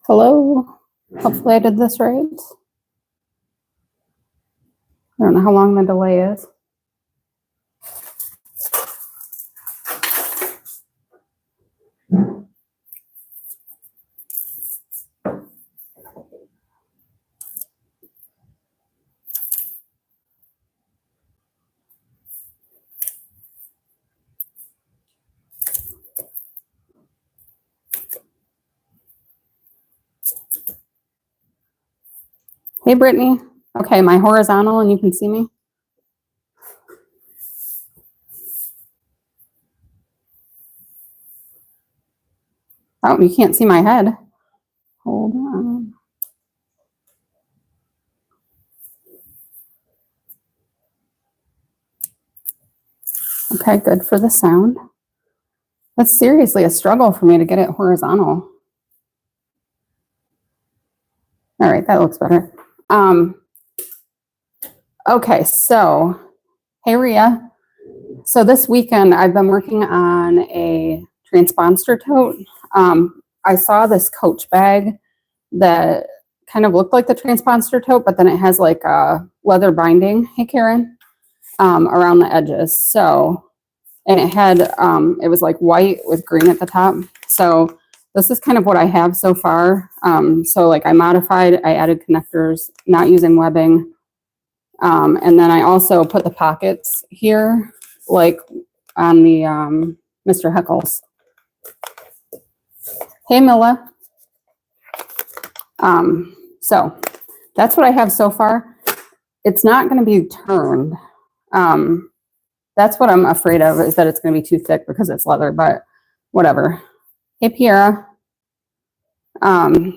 Hello. Hopefully I did this right. I don't know how long the delay is. Hey, Brittany. Okay, my horizontal and you can see me. Oh, you can't see my head. Hold on. Okay, good for the sound. That's seriously a struggle for me to get it horizontal. All right, that looks better. Okay, so, hey, Rhea. So this weekend, I've been working on a transponster tote. I saw this Coach bag that kind of looked like the transponster tote, but then it has like a leather binding, hey, Karen, around the edges. So, and it had, it was like white with green at the top. So this is kind of what I have so far. So like I modified, I added connectors, not using webbing. And then I also put the pockets here, like on the Mr. Heckles. Hey, Milla. So that's what I have so far. It's not going to be turned. That's what I'm afraid of, is that it's going to be too thick because it's leather, but whatever. Hey, Piera.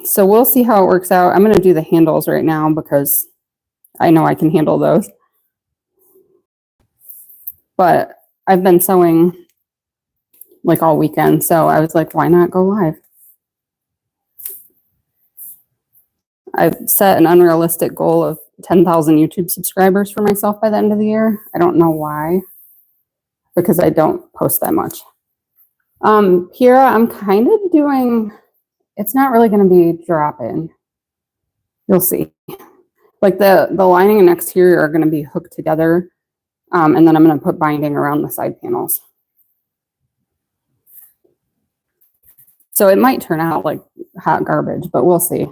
So we'll see how it works out. I'm going to do the handles right now because I know I can handle those. But I've been sewing like all weekend, so I was like, why not go live? I've set an unrealistic goal of 10,000 YouTube subscribers for myself by the end of the year. I don't know why, because I don't post that much. Piera, I'm kind of doing, it's not really going to be drop-in. You'll see. Like the lining and exterior are going to be hooked together, and then I'm going to put binding around the side panels. So it might turn out like hot garbage, but we'll see.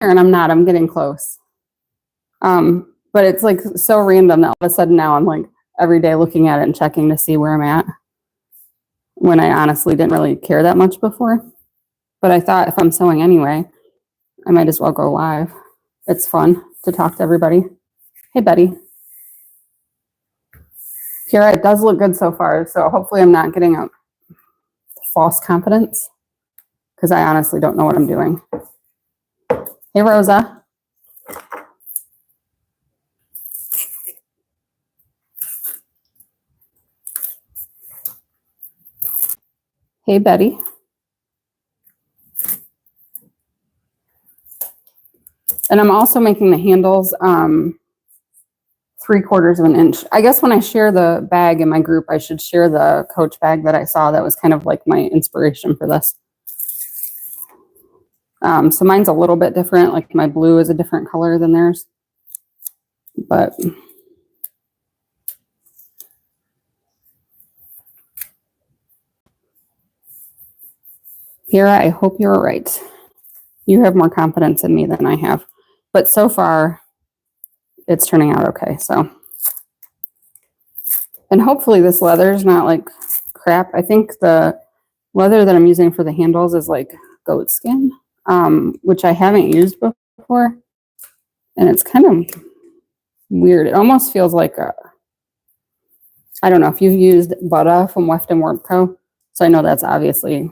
And I'm getting close. But it's like so random that all of a sudden now I'm like every day looking at it and checking to see where I'm at, when I honestly didn't really care that much before. But I thought if I'm sewing anyway, I might as well go live. It's fun to talk to everybody. Hey, Betty. Kira, it does look good so far, so hopefully I'm not getting a false confidence, because I honestly don't know what I'm doing. Hey, Rosa. Hey, Betty. And I'm also making the handles 3/4 of an inch. I guess when I share the bag in my group, I should share the Coach bag that I saw that was kind of like my inspiration for this. So mine's a little bit different, like my blue is a different color than theirs. But Piera, I hope you're right. You have more confidence in me than I have. But so far, it's turning out okay. So, and hopefully this leather is not like crap. I think the leather that I'm using for the handles is like goat skin, which I haven't used before. And it's kind of weird. It almost feels like I don't know if you've used Butter from Weft and Warp Co. So I know that's obviously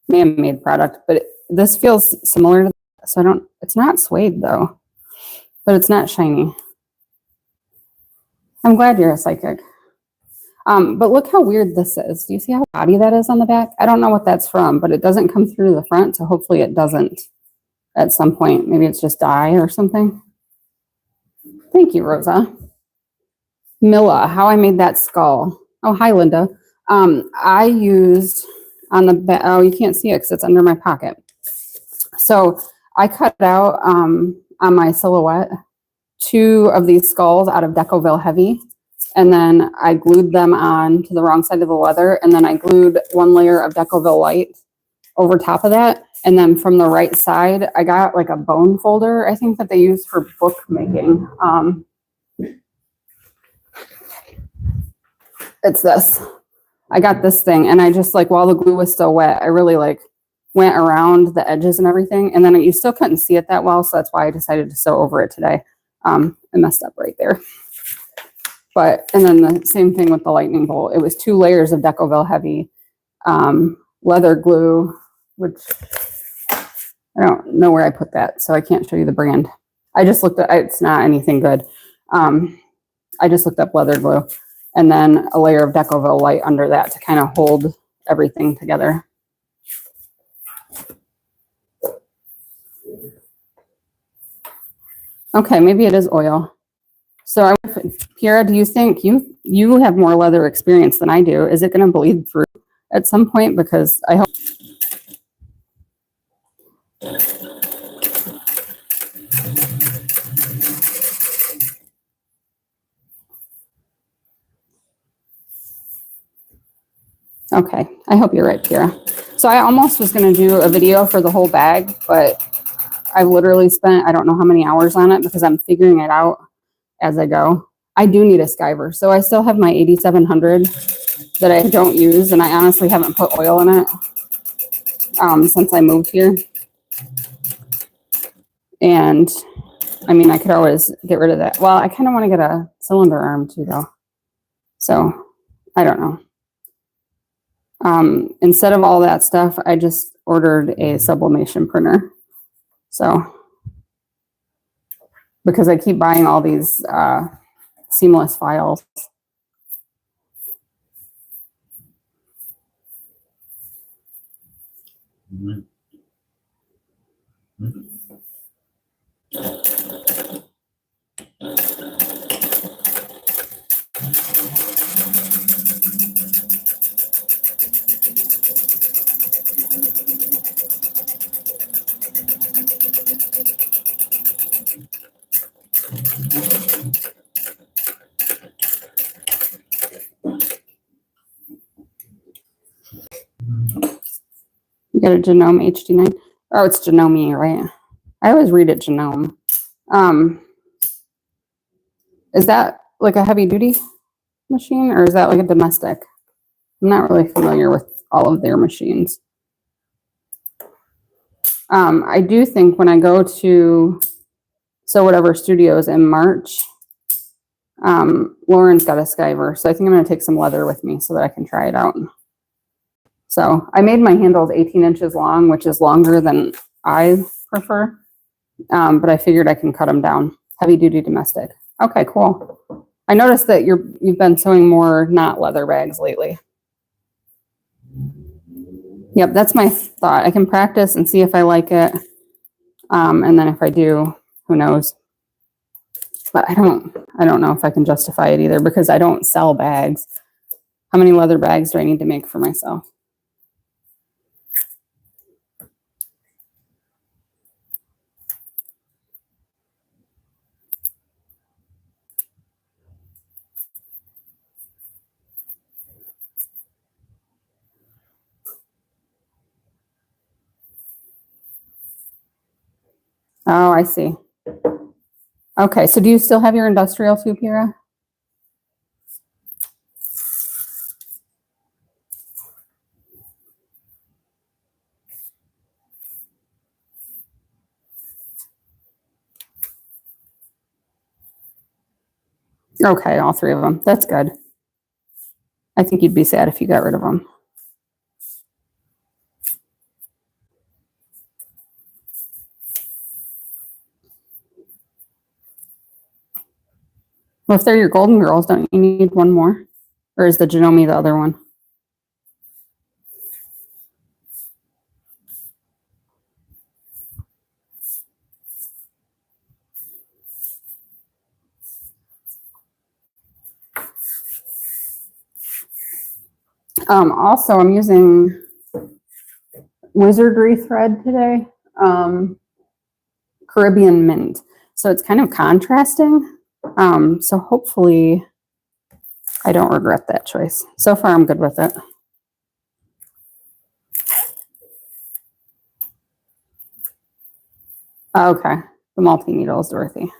man-made product, but this feels similar to that. So it's not suede though, but it's not shiny. I'm glad you're a psychic. But look how weird this is. Do you see how body that is on the back? I don't know what that's from, but it doesn't come through to the front, so hopefully it doesn't at some point. Maybe it's just dye or something. Thank you, Rosa. Milla, how I made that skull. Oh, hi, Linda. I used on the back, oh, you can't see it because it's under my pocket. So I cut out on my silhouette 2 of these skulls out of Decoville Heavy, and then I glued them on to the wrong side of the leather, and then I glued 1 layer of Decoville Light over top of that. And then from the right side, I got like a bone folder, I think, that they use for bookmaking. It's this. I got this thing, and I just, like, while the glue was still wet, I really like went around the edges and everything, and then you still couldn't see it that well, so that's why I decided to sew over it today. I messed up right there. But, and then the same thing with the lightning bolt. It was 2 layers of Decoville Heavy leather glue, which I don't know where I put that, so I can't show you the brand. I just looked at, it's not anything good. I just looked up leather glue, and then a layer of Decoville Light under that to kind of hold everything together. Okay, maybe it is oil. So, Piera, do you think you have more leather experience than I do? Is it going to bleed through at some point? Because I hope. Okay, I hope you're right, Piera. So I almost was going to do a video for the whole bag, but I've literally spent I don't know how many hours on it because I'm figuring it out as I go. I do need a skiver, so I still have my 8700 that I don't use, and I honestly haven't put oil in it since I moved here. And I mean, I could always get rid of that. Well, I kind of want to get a cylinder arm too, though. So I don't know. Instead of all that stuff, I just ordered a sublimation printer. So, because I keep buying all these seamless files. Mm-hmm. Mm-hmm. You got a Genome HD9. Oh, it's Genome, right? I always read it Genome. Is that like a heavy duty machine, or is that like a domestic? I'm not really familiar with all of their machines. I do think when I go to Sew Whatever Studios in March, Lauren's got a skiver, so I think I'm going to take some leather with me so that I can try it out. So I made my handles 18 inches long, which is longer than I prefer, but I figured I can cut them down. Heavy duty domestic. Okay, cool. I noticed that you've been sewing more not leather bags lately. Yep, that's my thought. I can practice and see if I like it, and then if I do, who knows? But I don't know if I can justify it either because I don't sell bags. How many leather bags do I need to make for myself? Oh, I see. Okay, so do you still have your industrial tube here? Okay, all 3 of them. That's good. I think you'd be sad if you got rid of them. Well, if they're your golden girls, don't you need one more? Or is the Genome the other one? Also, I'm using wizardry thread today. Caribbean mint. So it's kind of contrasting. So hopefully I don't regret that choice. So far I'm good with it. Okay, the multi-needle is Dorothy.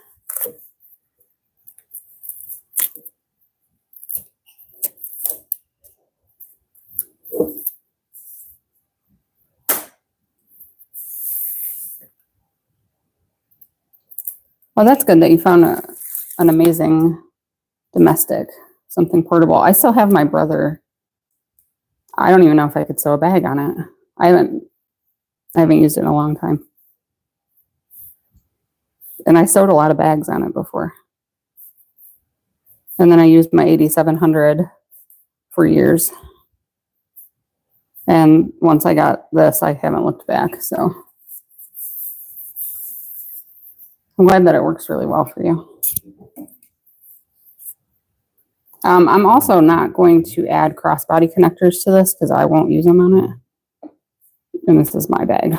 Well, that's good that you found an amazing domestic, something portable. I still have my brother. I don't even know if I could sew a bag on it. I haven't used it in a long time. And I sewed a lot of bags on it before. And then I used my 8700 for years. And once I got this, I haven't looked back. So I'm glad that it works really well for you. I'm also not going to add crossbody connectors to this because I won't use them on it. And this is my bag.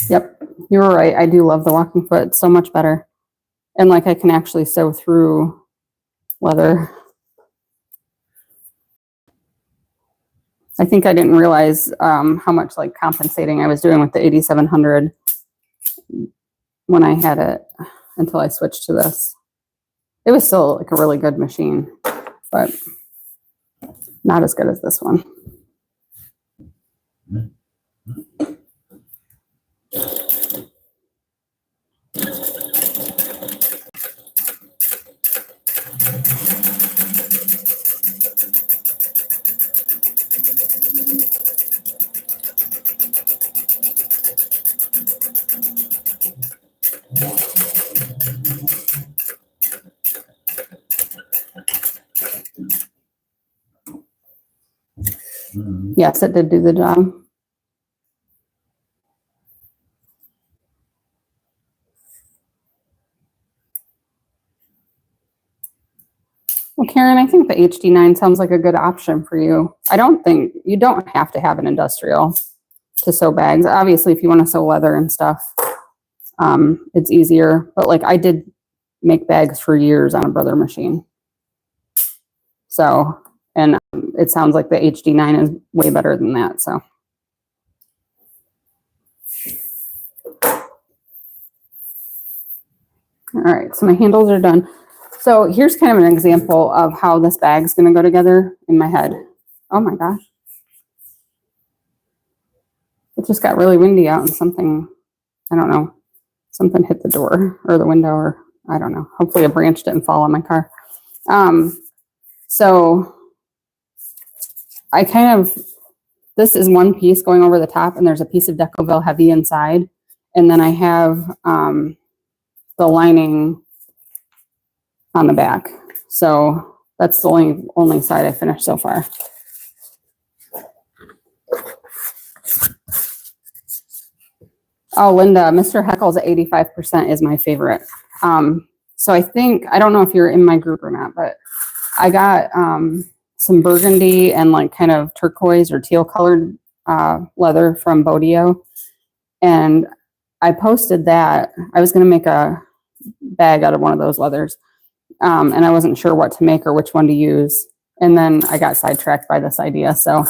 Yep, you were right. I do love the walking foot. It's so much better. And like I can actually sew through leather. I think I didn't realize how much like compensating I was doing with the 8700 when I had it until I switched to this. It was still like a really good machine, but not as good as this one. Yes, it did do the job. Well, Karen, I think the HD9 sounds like a good option for you. I don't think you don't have to have an industrial to sew bags. Obviously, if you want to sew leather and stuff, it's easier. But like I did make bags for years on a Brother machine. So, and it sounds like the HD9 is way better than that. So. All right, so my handles are done. So here's kind of an example of how this bag's going to go together in my head. Oh my gosh. It just got really windy out and something, I don't know, something hit the door or the window or I don't know. Hopefully a branch didn't fall on my car. So I kind of, this is one piece going over the top and there's a piece of Decoville heavy inside. And then I have the lining on the back. So that's the only side I finished so far. Oh, Linda, Mr. Heckle's at 85% is my favorite. So I think, I don't know if you're in my group or not, but I got some burgundy and like kind of turquoise or teal colored leather from Bodio. And I posted that. I was going to make a bag out of one of those leathers. And I wasn't sure what to make or which one to use. And then I got sidetracked by this idea. So,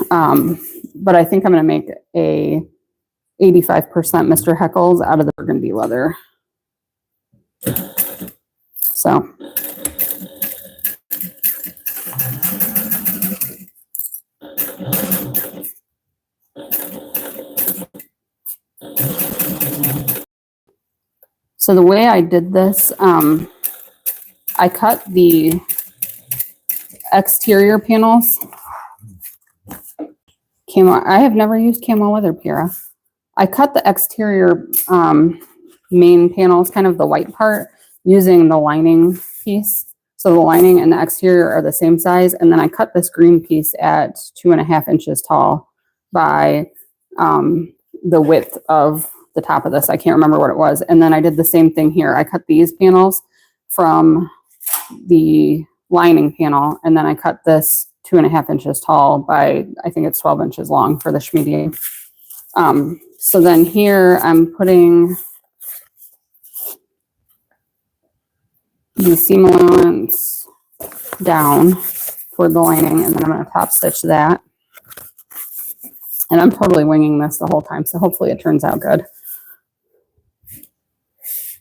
but I think I'm going to make a 85% Mr. Heckle's out of the burgundy leather. So. So the way I did this, I cut the exterior panels. I have never used camo leather, Pira. I cut the exterior main panels, kind of the white part, using the lining piece. So the lining and the exterior are the same size. And then I cut this green piece at 2.5 inches tall by the width of the top of this. I can't remember what it was. And then I did the same thing here. I cut these panels from the lining panel, and then I cut this 2.5 inches tall by, I think it's 12 inches long for the Schmedium. So then here I'm putting the seam allowance down toward the lining, and then I'm going to top stitch that. And I'm totally winging this the whole time, so hopefully it turns out good.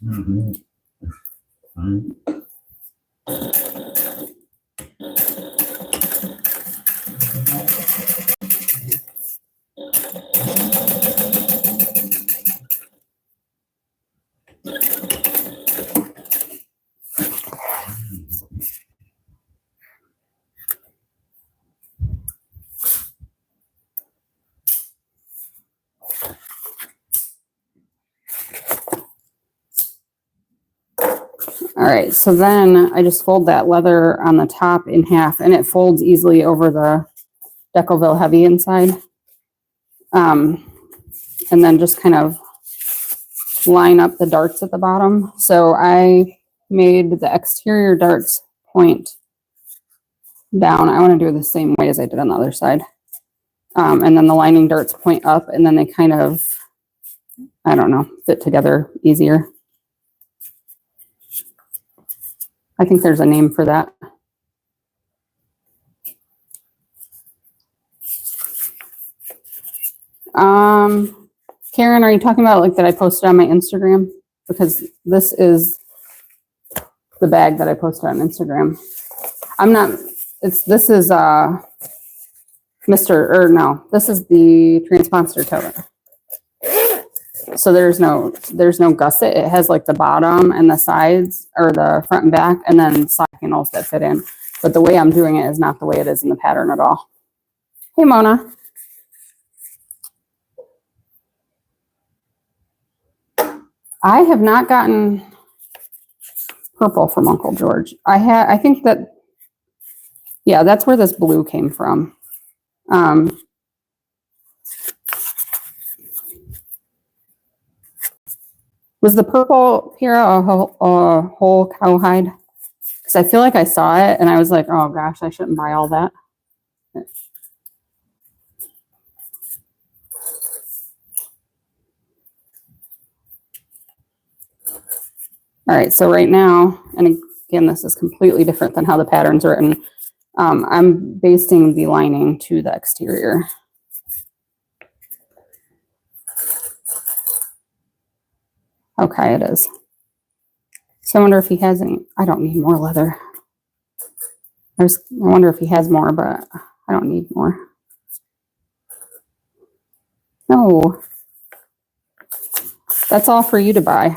Mm-hmm. All right, so then I just fold that leather on the top in half, and it folds easily over the Decoville Heavy inside. And then just kind of line up the darts at the bottom. So I made the exterior darts point down. I want to do it the same way as I did on the other side. And then the lining darts point up, and then they kind of, I don't know, fit together easier. I think there's a name for that. Karen, are you talking about like that I posted on my Instagram? Because this is the bag that I posted on Instagram. I'm not, this is this is the Transponster Tote. So there's no gusset. It has like the bottom and the sides, or the front and back, and then side panels that fit in. But the way I'm doing it is not the way it is in the pattern at all. Hey, Mona. I have not gotten purple from Uncle George. I think that, yeah, that's where this blue came from. Was the purple here a whole cowhide? Because I feel like I saw it and I was like, oh gosh, I shouldn't buy all that. All right, so right now, and again, this is completely different than how the pattern's written. I'm basting the lining to the exterior. Okay, it is. So I wonder if he has any. I don't need more leather. I wonder if he has more, but I don't need more. No. That's all for you to buy.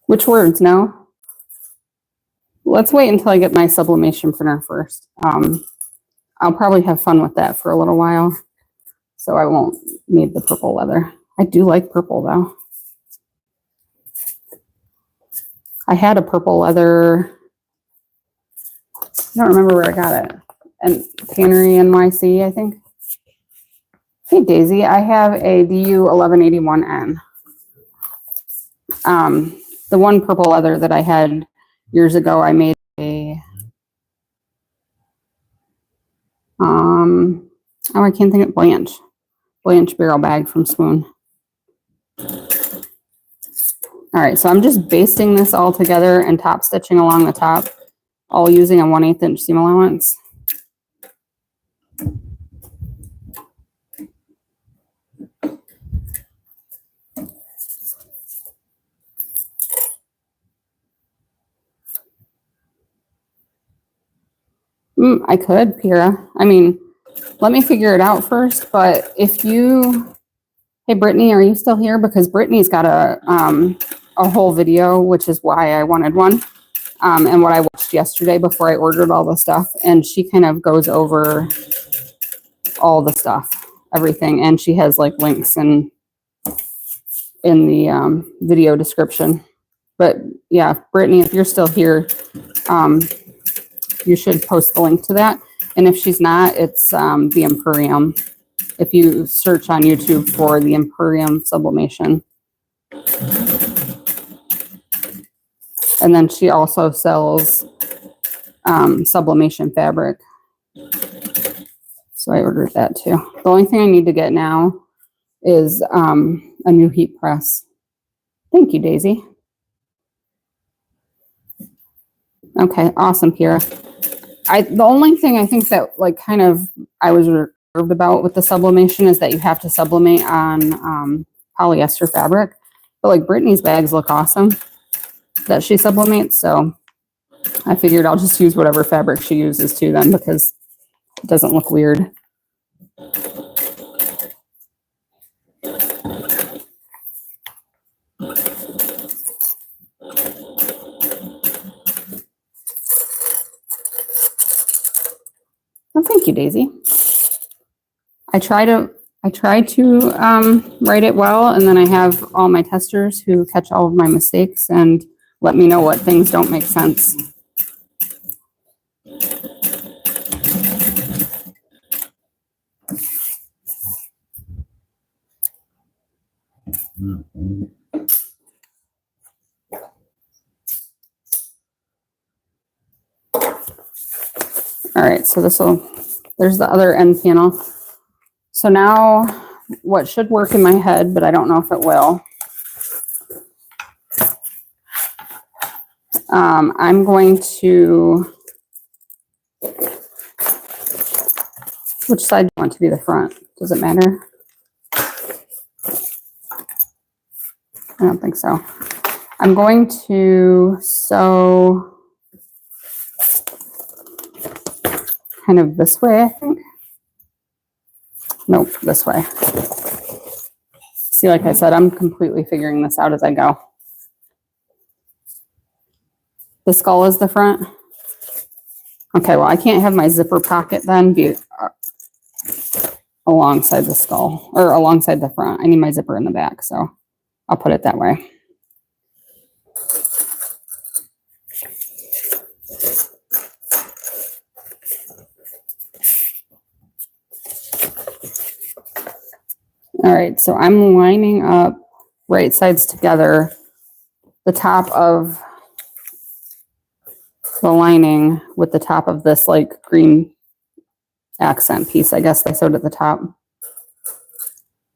Which words? No? Let's wait until I get my sublimation printer first. I'll probably have fun with that for a little while, so I won't need the purple leather. I do like purple, though. I had a purple leather. I don't remember where I got it. And Tannery NYC, I think. Hey, Daisy, I have a DU 1181N. The one purple leather that I had years ago, I made a, oh, I can't think of Blanche barrel bag from Swoon. All right, so I'm just basting this all together and top stitching along the top, all using a 1/8 inch seam allowance. I could, Pira. I mean, let me figure it out first, but if you, hey, Brittany, are you still here? Because Brittany's got a whole video, which is why I wanted one, and what I watched yesterday before I ordered all the stuff, and she kind of goes over all the stuff, everything, and she has like links in the video description. But yeah, Brittany, if you're still here, you should post the link to that. And if she's not, it's the Emporium. If you search on YouTube for the Emporium Sublimation. And then she also sells Sublimation fabric. So I ordered that too. The only thing I need to get now is a new heat press. Thank you, Daisy. Okay, awesome, Pira. The only thing I think that like kind of I was reserved about with the sublimation is that you have to sublimate on polyester fabric. But like Brittany's bags look awesome that she sublimates, so I figured I'll just use whatever fabric she uses too then, because it doesn't look weird. Oh, thank you, Daisy. I try to write it well, and then I have all my testers who catch all of my mistakes and let me know what things don't make sense. All right, so there's the other end panel. So now what should work in my head, but I don't know if it will. I'm going to, which side do you want to be the front? Does it matter? I don't think so. I'm going to sew kind of this way, I think. Nope, this way. See, like I said, I'm completely figuring this out as I go. The skull is the front. Okay, well, I can't have my zipper pocket then be alongside the skull or alongside the front. I need my zipper in the back, so I'll put it that way. All right, so I'm lining up right sides together, the top of the lining with the top of this like green accent piece. I guess I sewed at the top.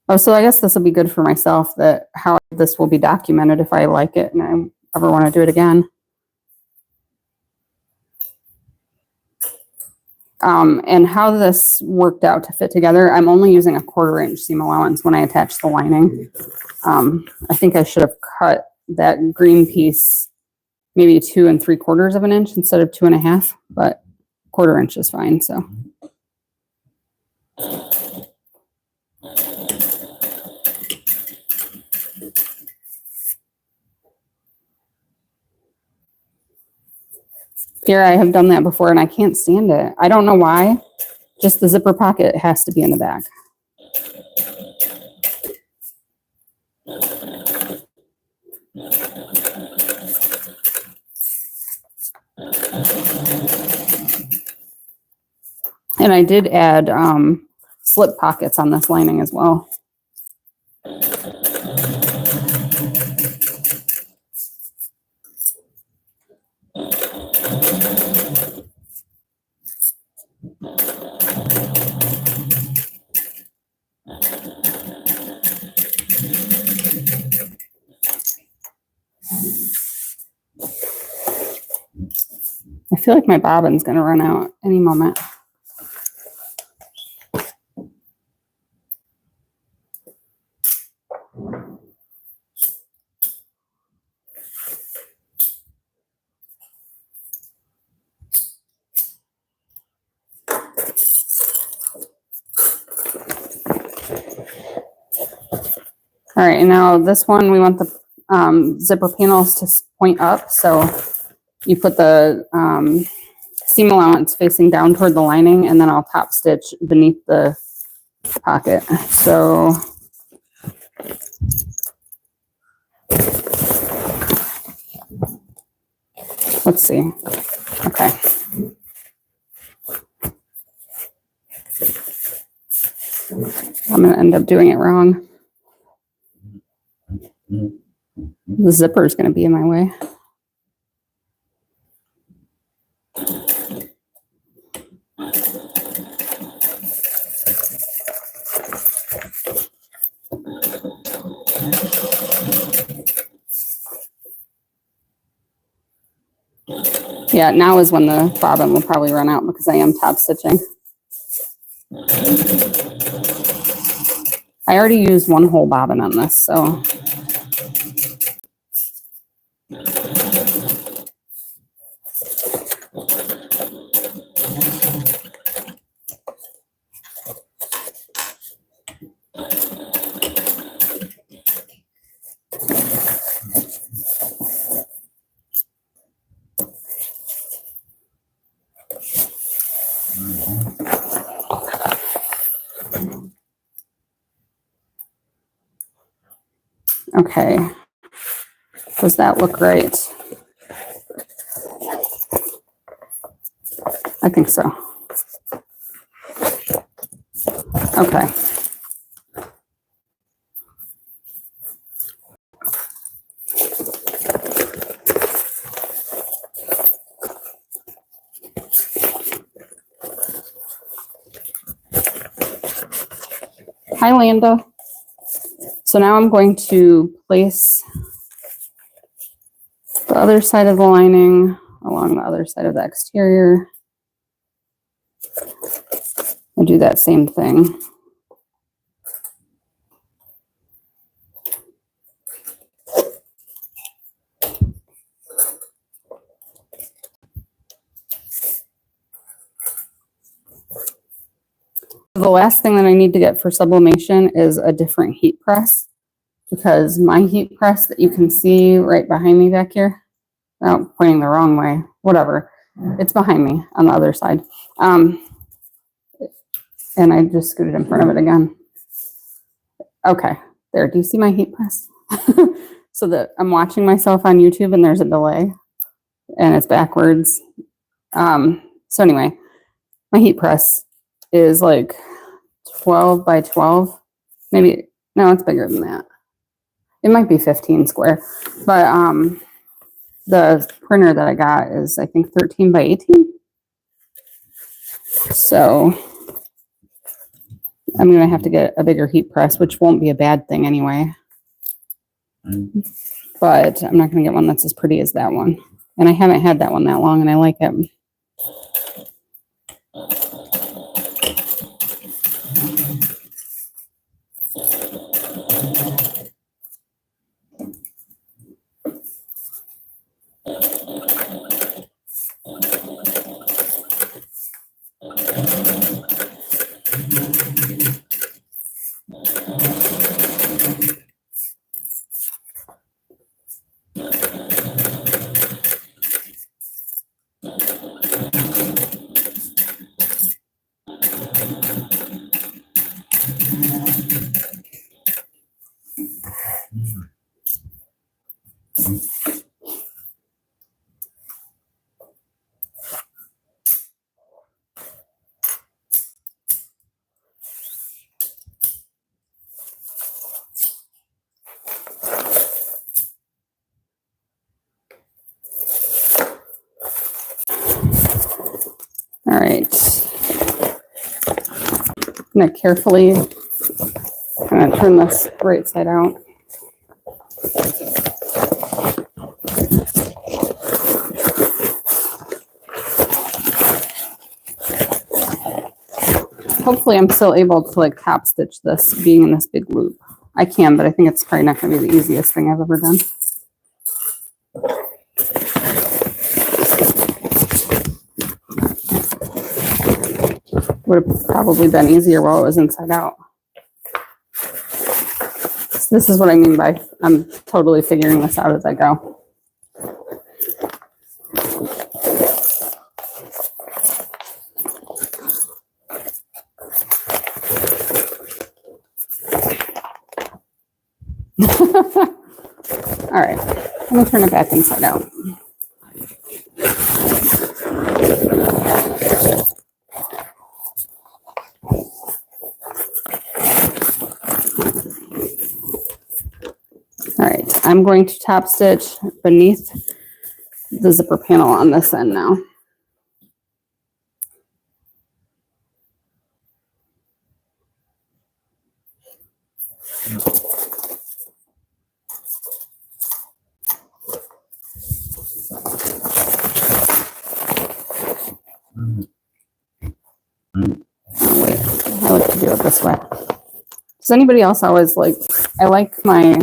Oh, so I guess this will be good for myself, that how this will be documented if I like it and I ever want to do it again. And how this worked out to fit together, I'm only using a 1/4 inch seam allowance when I attach the lining. I think I should have cut that green piece maybe 2 3/4 of an inch instead of 2 1/2, but 1/4 inch is fine. So. Here, I have done that before and I can't stand it. I don't know why. Just the zipper pocket has to be in the back. And I did add slip pockets on this lining as well. I feel like my bobbin's going to run out any moment. All right, and now this one, we want the zipper panels to point up. So you put the seam allowance facing down toward the lining, and then I'll top stitch beneath the pocket. So let's see. Okay. I'm going to end up doing it wrong. The zipper is going to be in my way. Yeah, now is when the bobbin will probably run out because I am top stitching. I already used one whole bobbin on this, so. Okay, does that look right? I think so. Okay. Hi, Landa. So now I'm going to place the other side of the lining along the other side of the exterior and do that same thing. The last thing that I need to get for sublimation is a different heat press, because my heat press that you can see right behind me back here, oh, pointing the wrong way, whatever, it's behind me on the other side. And I just scooted in front of it again. Okay, there, do you see my heat press? So that I'm watching myself on YouTube and there's a delay and it's backwards. So anyway, my heat press is like 12 by 12, maybe, no, it's bigger than that. It might be 15 square, but the printer that I got is, I think, 13 by 18. So I'm gonna have to get a bigger heat press, which won't be a bad thing anyway. But I'm not gonna get one that's as pretty as that one. And I haven't had that one that long and I like it. All right, I'm gonna carefully kind of turn this right side out. Hopefully I'm still able to like top stitch this being in this big loop. I can, but I think it's probably not gonna be the easiest thing I've ever done. Would have probably been easier while it was inside out. This is what I mean by I'm totally figuring this out as I go. All right, I'm gonna turn it back inside out. All right, I'm going to top stitch beneath the zipper panel on this end now. Oh, wait, I like to do it this way. Does anybody else always like, I like my,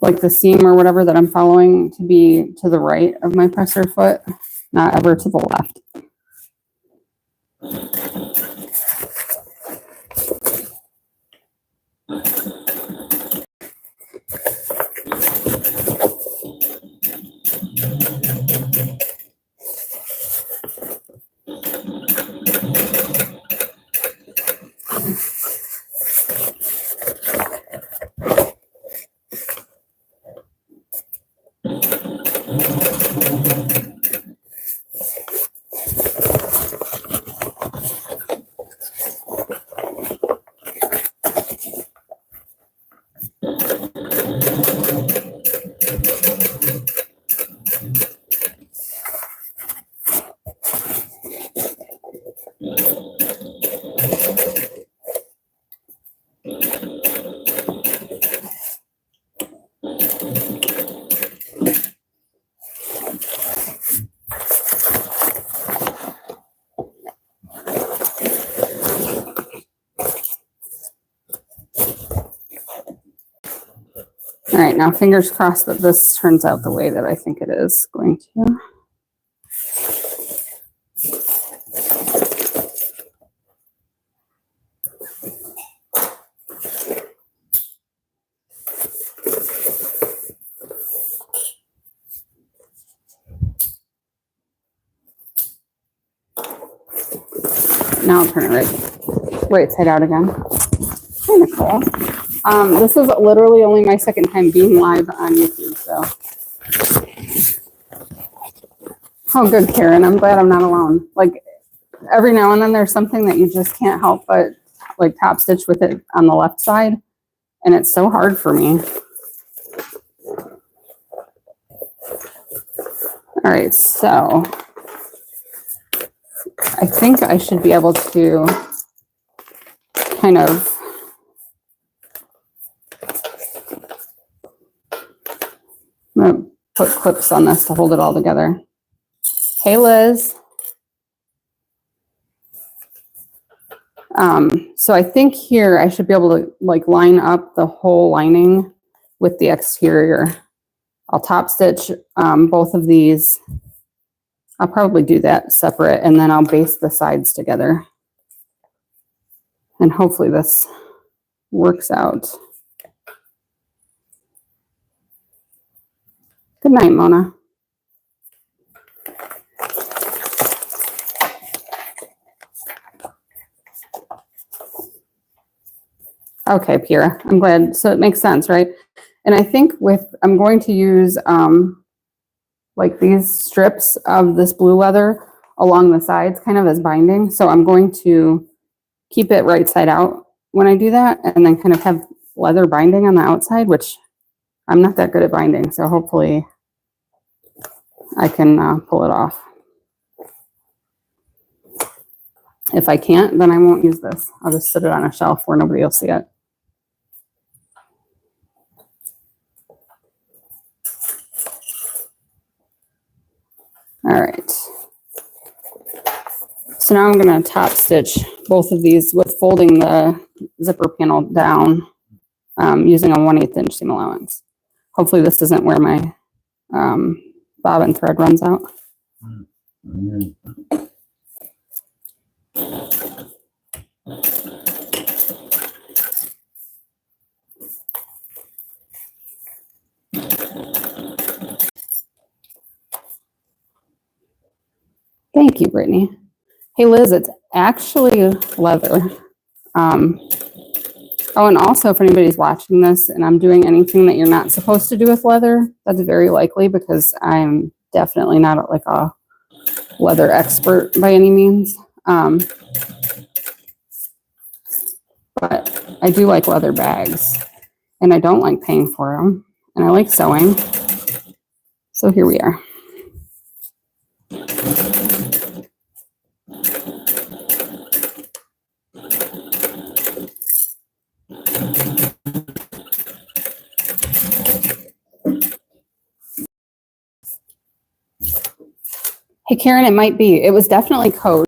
like the seam or whatever that I'm following to be to the right of my presser foot, not ever to the left. All right, now fingers crossed that this turns out the way that I think it is going to. Now I'll turn it right side out again. Kind of cool. This is literally only my second time being live on YouTube, so. Oh, good, Karen. I'm glad I'm not alone. Like, every now and then there's something that you just can't help but, like, top stitch with it on the left side, and it's so hard for me. All right, so I think I should be able to kind of I'm gonna put clips on this to hold it all together. Hey, Liz. So I think here I should be able to like line up the whole lining with the exterior. I'll top stitch both of these. I'll probably do that separate, and then I'll baste the sides together. And hopefully this works out. Good night, Mona. Okay, Pira, I'm glad. So it makes sense, right? And I think I'm going to use like these strips of this blue leather along the sides kind of as binding. So I'm going to keep it right side out when I do that, and then kind of have leather binding on the outside, which I'm not that good at binding. So hopefully I can pull it off. If I can't, then I won't use this. I'll just sit it on a shelf where nobody will see it. All right. So now I'm going to top stitch both of these with folding the zipper panel down using a 1/8 inch seam allowance. Hopefully this isn't where my bobbin thread runs out. Thank you, Brittany. Hey, Liz, it's actually leather. Oh, and also if anybody's watching this and I'm doing anything that you're not supposed to do with leather, that's very likely because I'm definitely not like a leather expert by any means. But I do like leather bags and I don't like paying for them and I like sewing. So here we are. Hey, Karen, it might be. It was definitely coat.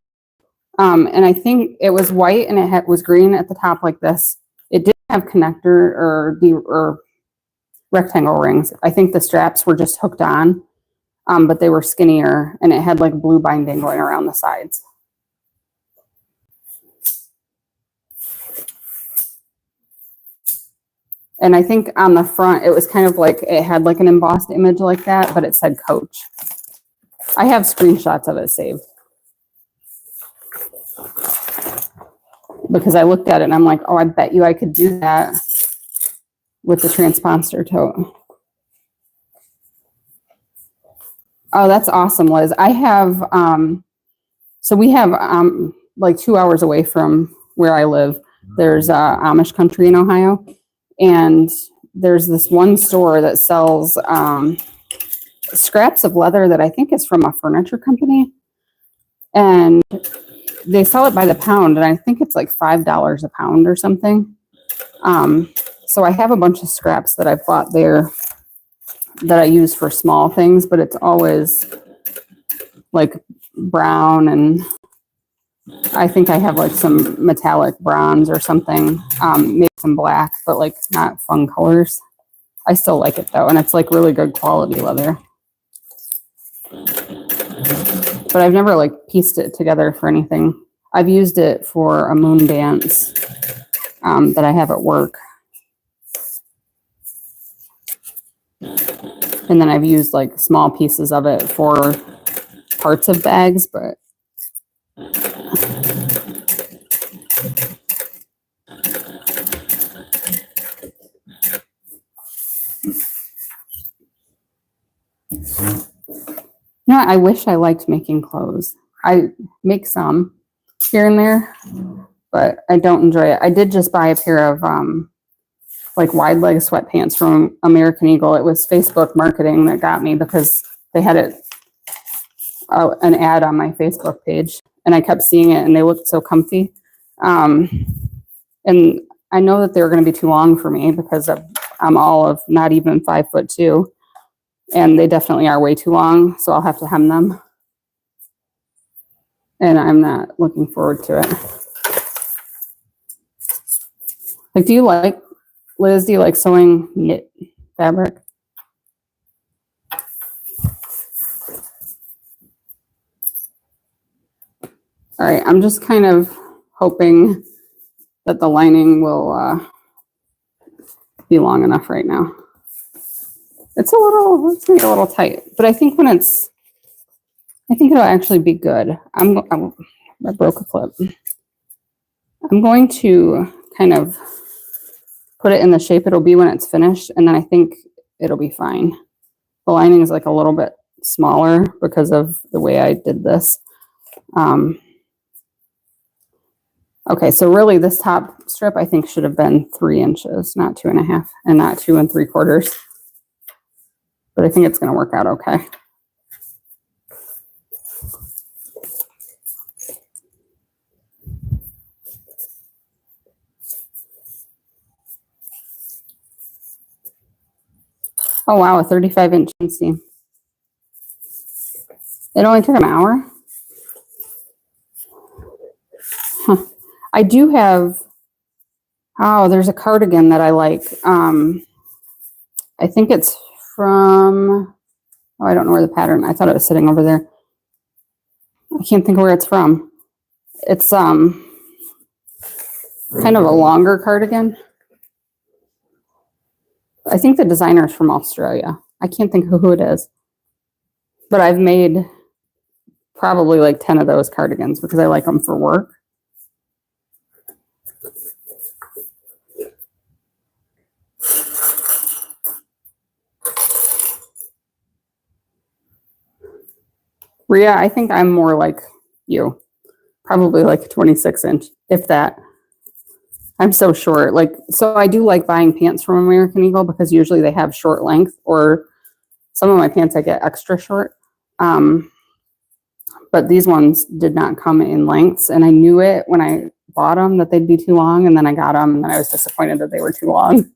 And I think it was white and it was green at the top like this. It didn't have connector or rectangle rings. I think the straps were just hooked on, but they were skinnier and it had like blue binding going around the sides. And I think on the front, it was kind of like, it had like an embossed image like that, but it said Coach. I have screenshots of it saved. Because I looked at it and I'm like, oh, I bet you I could do that with the Transponster Tote. Oh, that's awesome, Liz. I have, so we have like 2 hours away from where I live. There's Amish country in Ohio. And there's this one store that sells scraps of leather that I think is from a furniture company. And they sell it by the pound. And I think it's like $5 a pound or something. So I have a bunch of scraps that I bought there that I use for small things, but it's always like brown, and I think I have like some metallic bronze or something, maybe some black, but like not fun colors. I still like it though, and it's like really good quality leather. But I've never like pieced it together for anything. I've used it for a moon dance that I have at work. And then I've used like small pieces of it for parts of bags, but you know, I wish I liked making clothes. I make some here and there, but I don't enjoy it. I did just buy a pair of like wide leg sweatpants from American Eagle. It was Facebook marketing that got me because they had it an ad on my Facebook page, and I kept seeing it, and they looked so comfy. And I know that they were going to be too long for me because I'm all of not even 5'2", and they definitely are way too long. So I'll have to hem them, and I'm not looking forward to it. Like, do you like, Liz? Do you like sewing knit fabric? All right, I'm just kind of hoping that the lining will be long enough right now. It's maybe a little tight, but I think I think it'll actually be good. I broke a clip. I'm going to kind of put it in the shape it'll be when it's finished, and then I think it'll be fine. The lining is like a little bit smaller because of the way I did this. Okay, so really this top strip I think should have been 3 inches, not 2.5, and not 2 3/4. But I think it's going to work out okay. Oh wow, a 35-inch inseam. It only took an hour. Huh. I do have, oh, there's a cardigan that I like. I think it's from, oh, I don't know where the pattern, I thought it was sitting over there. I can't think of where it's from. It's kind of a longer cardigan. I think the designer is from Australia. I can't think of who it is. But I've made probably like 10 of those cardigans because I like them for work. Rhea, I think I'm more like you. Probably like a 26-inch, if that. I'm so short. Like, so I do like buying pants from American Eagle because usually they have short length, or some of my pants I get extra short. But these ones did not come in lengths, and I knew it when I bought them that they'd be too long, and then I got them and I was disappointed that they were too long.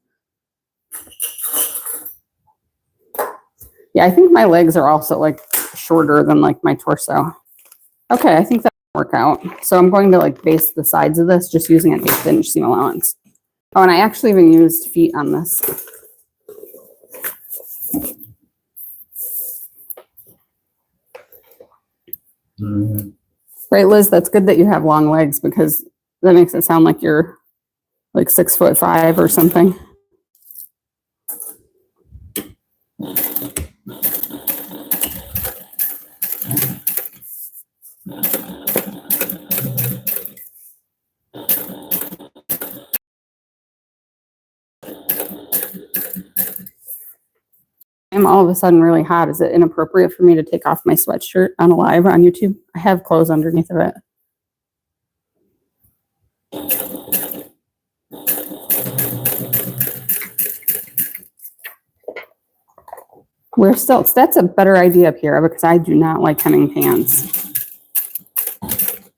Yeah, I think my legs are also like shorter than like my torso. Okay, I think that'll work out. So I'm going to like base the sides of this just using an 1/8 inch seam allowance. Oh, and I actually even used feet on this. Mm-hmm. Right, Liz, that's good that you have long legs because that makes it sound like you're like 6'5" or something. I'm all of a sudden really hot. Is it inappropriate for me to take off my sweatshirt on a live on YouTube? I have clothes underneath of it. We're still, that's a better idea, Pierre, because I do not like hemming pants.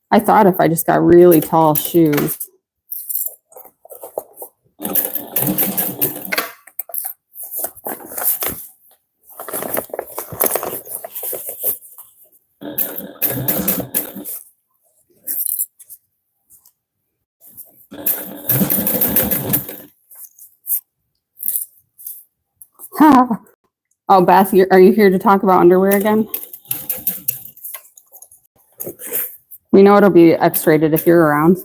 I thought if I just got really tall shoes. Oh, Beth, are you here to talk about underwear again? We know it'll be X-rated if you're around.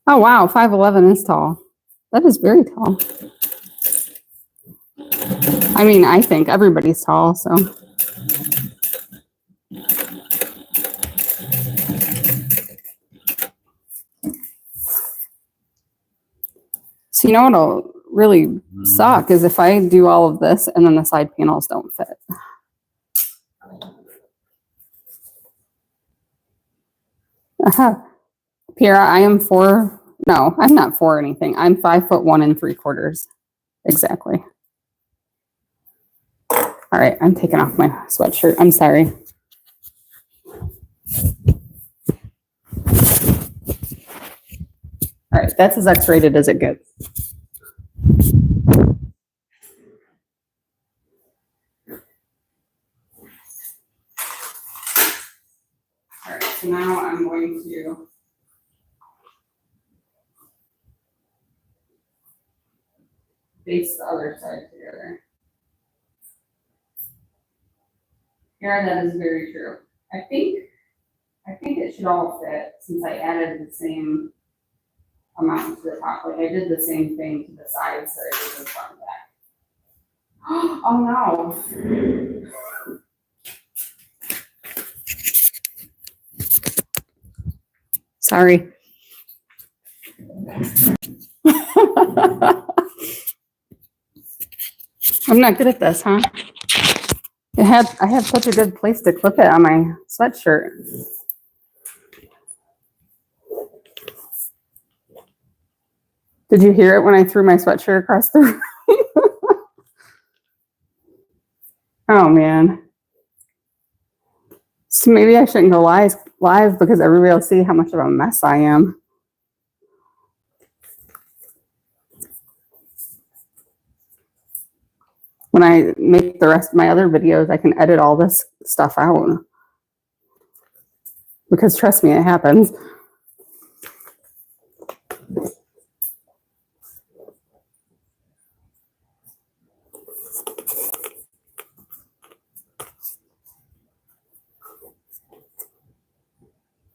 Oh, wow, 5'11" is tall. That is very tall. I mean, I think everybody's tall, so. So you know what'll really suck is if I do all of this and then the side panels don't fit. Pierre, I am no, I'm not 4 anything. I'm 5'1 3/4. Exactly. All right, I'm taking off my sweatshirt. I'm sorry. All right, that's as X-rated as it gets. All right, so now I'm going to base the other side together. Here, that is very true. I think it should all fit since I added the same amount to the top. Like I did the same thing to the sides that I did the front and back. Oh no. Sorry. I'm not good at this, huh? I had such a good place to clip it on my sweatshirt. Did you hear it when I threw my sweatshirt across the room? Oh man. So maybe I shouldn't go live because everybody will see how much of a mess I am. When I make the rest of my other videos, I can edit all this stuff out. Because trust me, it happens.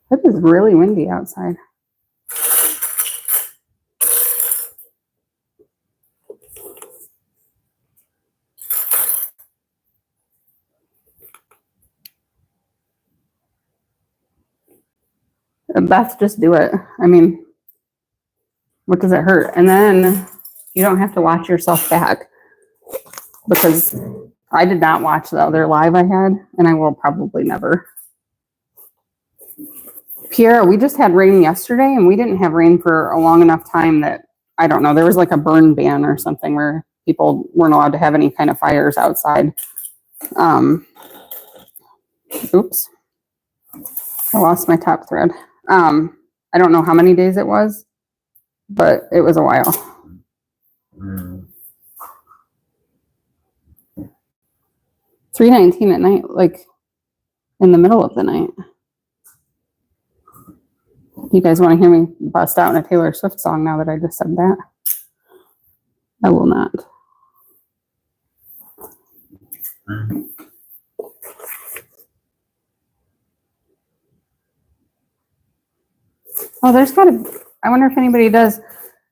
It is really windy outside. Beth, just do it. I mean, what does it hurt? And then you don't have to watch yourself back, because I did not watch the other live I had, and I will probably never. Pierre, we just had rain yesterday, and we didn't have rain for a long enough time that, I don't know, there was like a burn ban or something where people weren't allowed to have any kind of fires outside. Oops. I lost my top thread. I don't know how many days it was, but it was a while. 3:19 at night, like in the middle of the night. You guys want to hear me bust out in a Taylor Swift song now that I just said that? I will not. Oh, there's got to, I wonder if anybody does.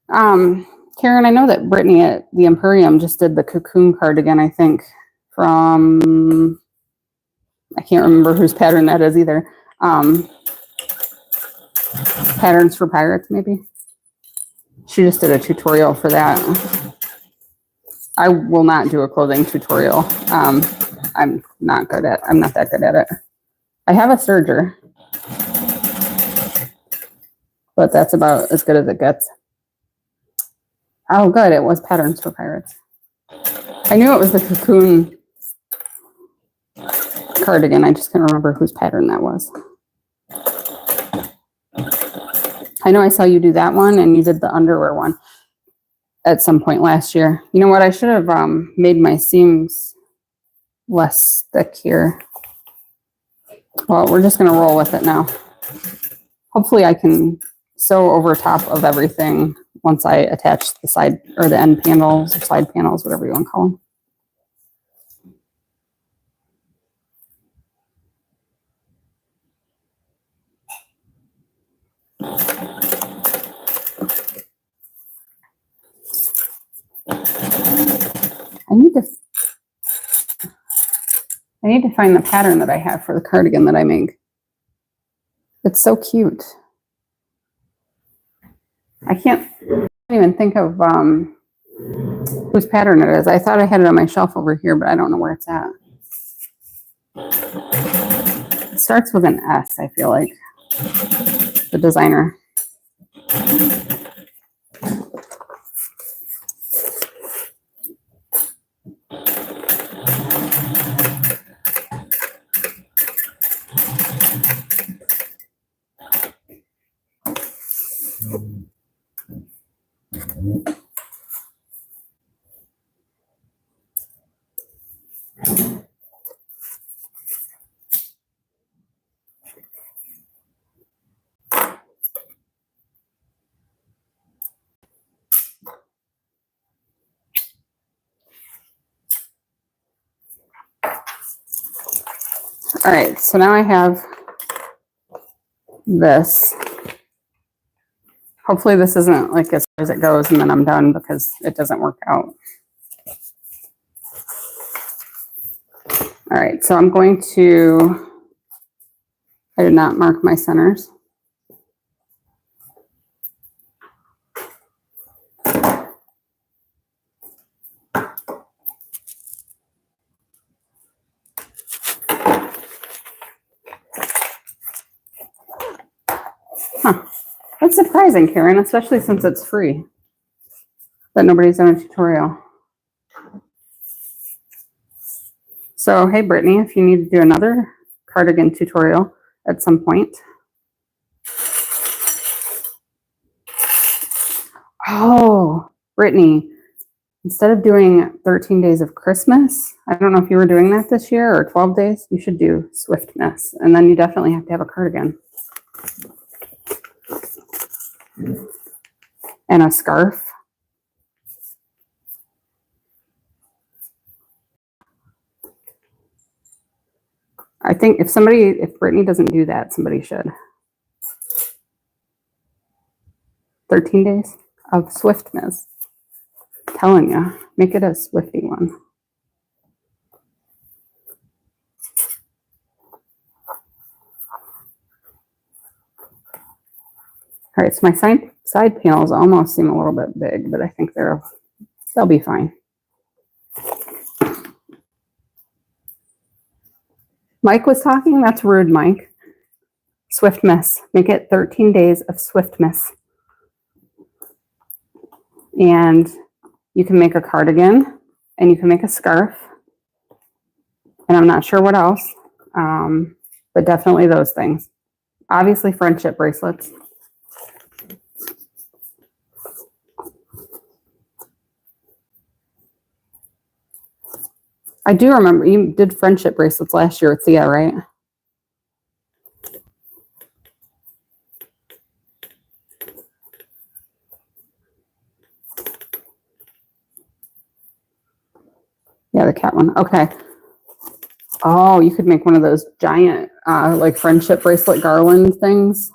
Karen, I know that Brittany at the Emporium just did the cocoon cardigan, I think, from, I can't remember whose pattern that is either. Patterns for Pirates, maybe. She just did a tutorial for that. I will not do a clothing tutorial. I'm not that good at it. I have a serger, but that's about as good as it gets. Oh, good. It was Patterns for Pirates. I knew it was the cocoon cardigan. I just couldn't remember whose pattern that was. I know I saw you do that one, and you did the underwear one at some point last year. You know what? I should have made my seams less thick here. Well, we're just going to roll with it now. Hopefully I can sew over top of everything once I attach the side or the end panels or side panels, whatever you want to call them. I need to find the pattern that I have for the cardigan that I make. It's so cute. I can't even think of whose pattern it is. I thought I had it on my shelf over here, but I don't know where it's at. It starts with an S, I feel like. The designer. All right, so now I have this. Hopefully this isn't like as far as it goes and then I'm done, because it doesn't work out. All right, so I'm going to, I did not mark my centers. Huh. That's surprising, Karen, especially since it's free, that nobody's done a tutorial. So, hey, Brittany, if you need to do another cardigan tutorial at some point. Oh, Brittany, instead of doing 13 days of Christmas, I don't know if you were doing that this year, or 12 days, you should do Swiftness. And then you definitely have to have a cardigan. And a scarf. I think if Brittany doesn't do that, somebody should. 13 days of Swiftness. I'm telling you, make it a Swifty one. All right, so my side panels almost seem a little bit big, but I think they'll be fine. Mike was talking. That's rude, Mike. Swift miss. Make it 13 days of swift miss. And you can make a cardigan, and you can make a scarf. And I'm not sure what else, but definitely those things. Obviously, friendship bracelets. I do remember you did friendship bracelets last year with Thea, right? Yeah, the cat one. Okay. Oh, you could make one of those giant, like friendship bracelet garland things.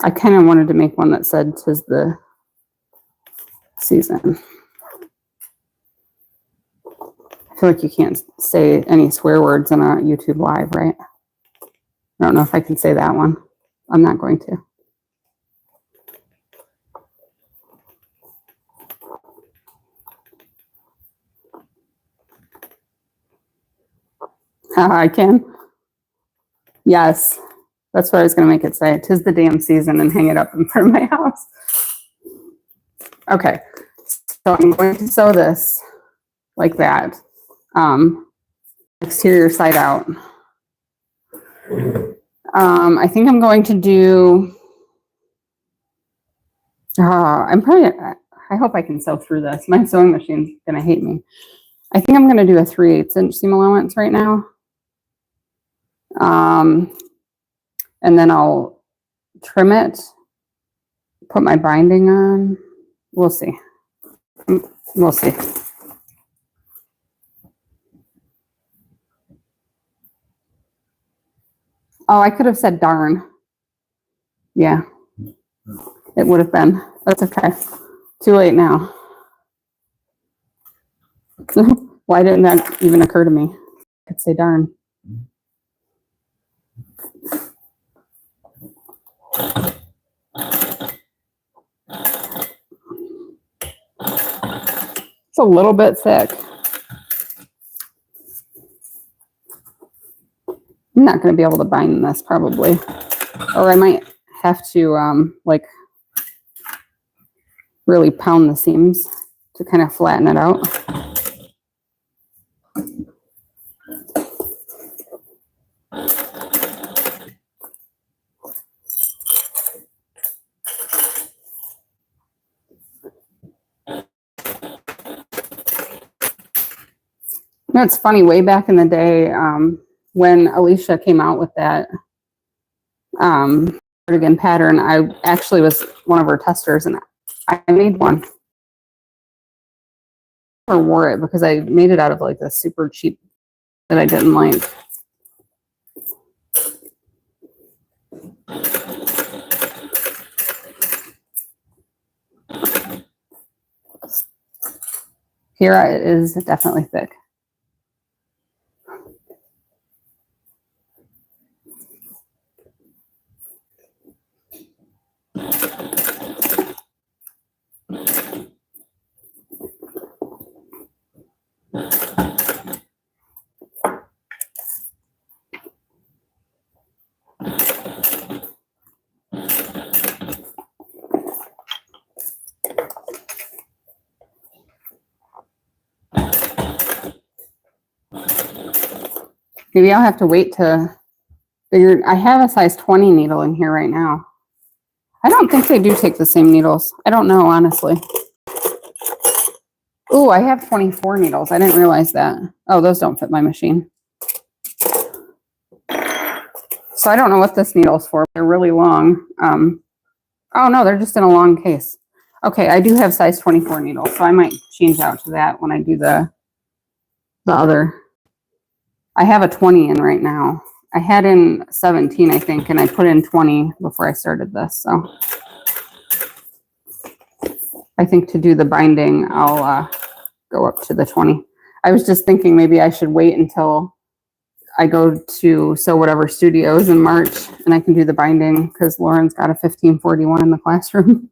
I kind of wanted to make one that said "'Tis the season." I feel like you can't say any swear words on a YouTube live, right? I don't know if I can say that one. I'm not going to. I can. Yes. That's what I was going to make it say. "'Tis the damn season," and hang it up in front of my house. Okay. So I'm going to sew this like that. Exterior side out. I think I'm going to do, I hope I can sew through this. My sewing machine's going to hate me. I think I'm going to do a 3/8 inch seam allowance right now. And then I'll trim it, put my binding on. We'll see. We'll see. Oh, I could have said darn. Yeah, it would have been. That's okay. Too late now. Why didn't that even occur to me? I could say darn. It's a little bit thick. I'm not going to be able to bind this probably, or I might have to like really pound the seams to kind of flatten it out. You know, it's funny, way back in the day, when Alicia came out with that cardigan pattern, I actually was one of her testers, and I made one. I never wore it because I made it out of like the super cheap that I didn't like. Here it is definitely thick. Maybe I'll have to wait to figure. I have a size 20 needle in here right now. I don't think they do take the same needles. I don't know, honestly. Ooh, I have 24 needles. I didn't realize that. Oh, those don't fit my machine. So I don't know what this needle's for. They're really long. Oh, no, they're just in a long case. Okay, I do have size 24 needles, so I might change out to that when I do the other. I have a 20 in right now. I had in 17, I think, and I put in 20 before I started this. So I think to do the binding, I'll go up to the 20. I was just thinking maybe I should wait until I go to Sew Whatever Studios in March, and I can do the binding because Lauren's got a 1541 in the classroom.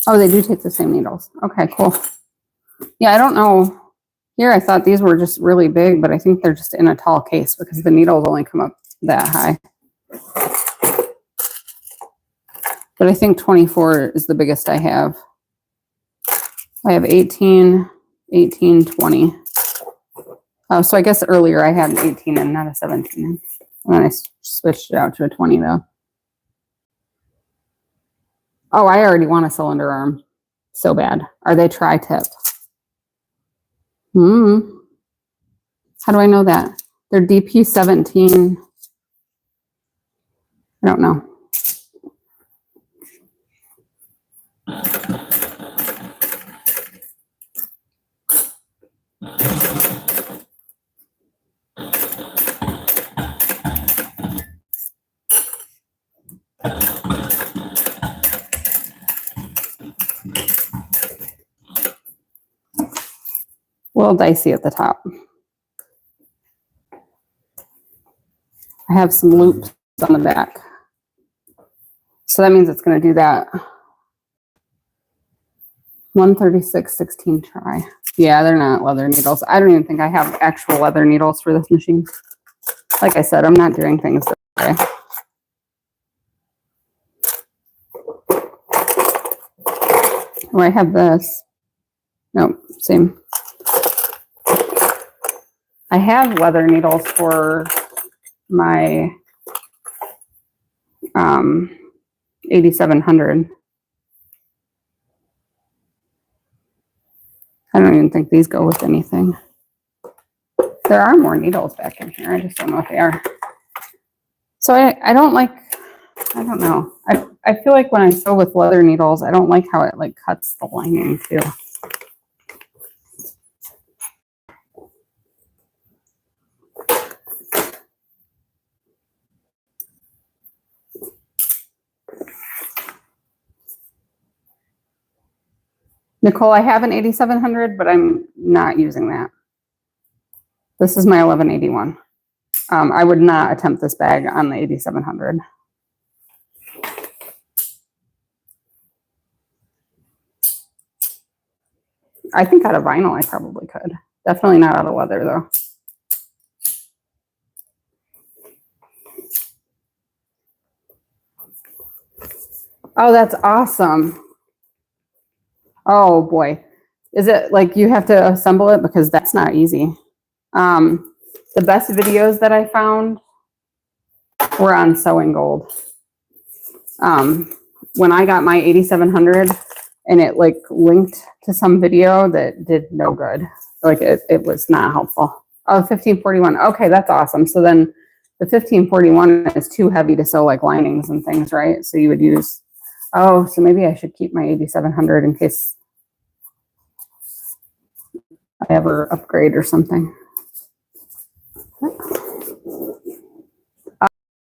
Oh, they do take the same needles. Okay, cool. Yeah, I don't know. Here, I thought these were just really big, but I think they're just in a tall case because the needles only come up that high. But I think 24 is the biggest I have. I have 18, 18, 20. Oh, so I guess earlier I had an 18 and not a 17. And then I switched it out to a 20 though. Oh, I already want a cylinder arm. So bad. Are they tri-tip? How do I know that? They're DP 17. I don't know. A little dicey at the top. I have some loops on the back. So that means it's going to do that. 136, 16 try. Yeah, they're not leather needles. I don't even think I have actual leather needles for this machine. Like I said, I'm not doing things this way. Oh, I have this. No, same. I have leather needles for my 8700. I don't even think these go with anything. There are more needles back in here. I just don't know what they are. So I don't like, I don't know. I feel like when I sew with leather needles, I don't like how it like cuts the lining too. Nicole, I have an 8700, but I'm not using that. This is my 1181. I would not attempt this bag on the 8700. I think out of vinyl, I probably could. Definitely not out of leather, though. Oh, that's awesome. Oh, boy. Is it like you have to assemble it? Because that's not easy. The best videos that I found were on Sewing Gold. When I got my 8700 and it like linked to some video that did no good. Like it was not helpful. Oh, 1541. Okay, that's awesome. So then the 1541 is too heavy to sew like linings and things, right? So you would use, oh, so maybe I should keep my 8700 in case I ever upgrade or something.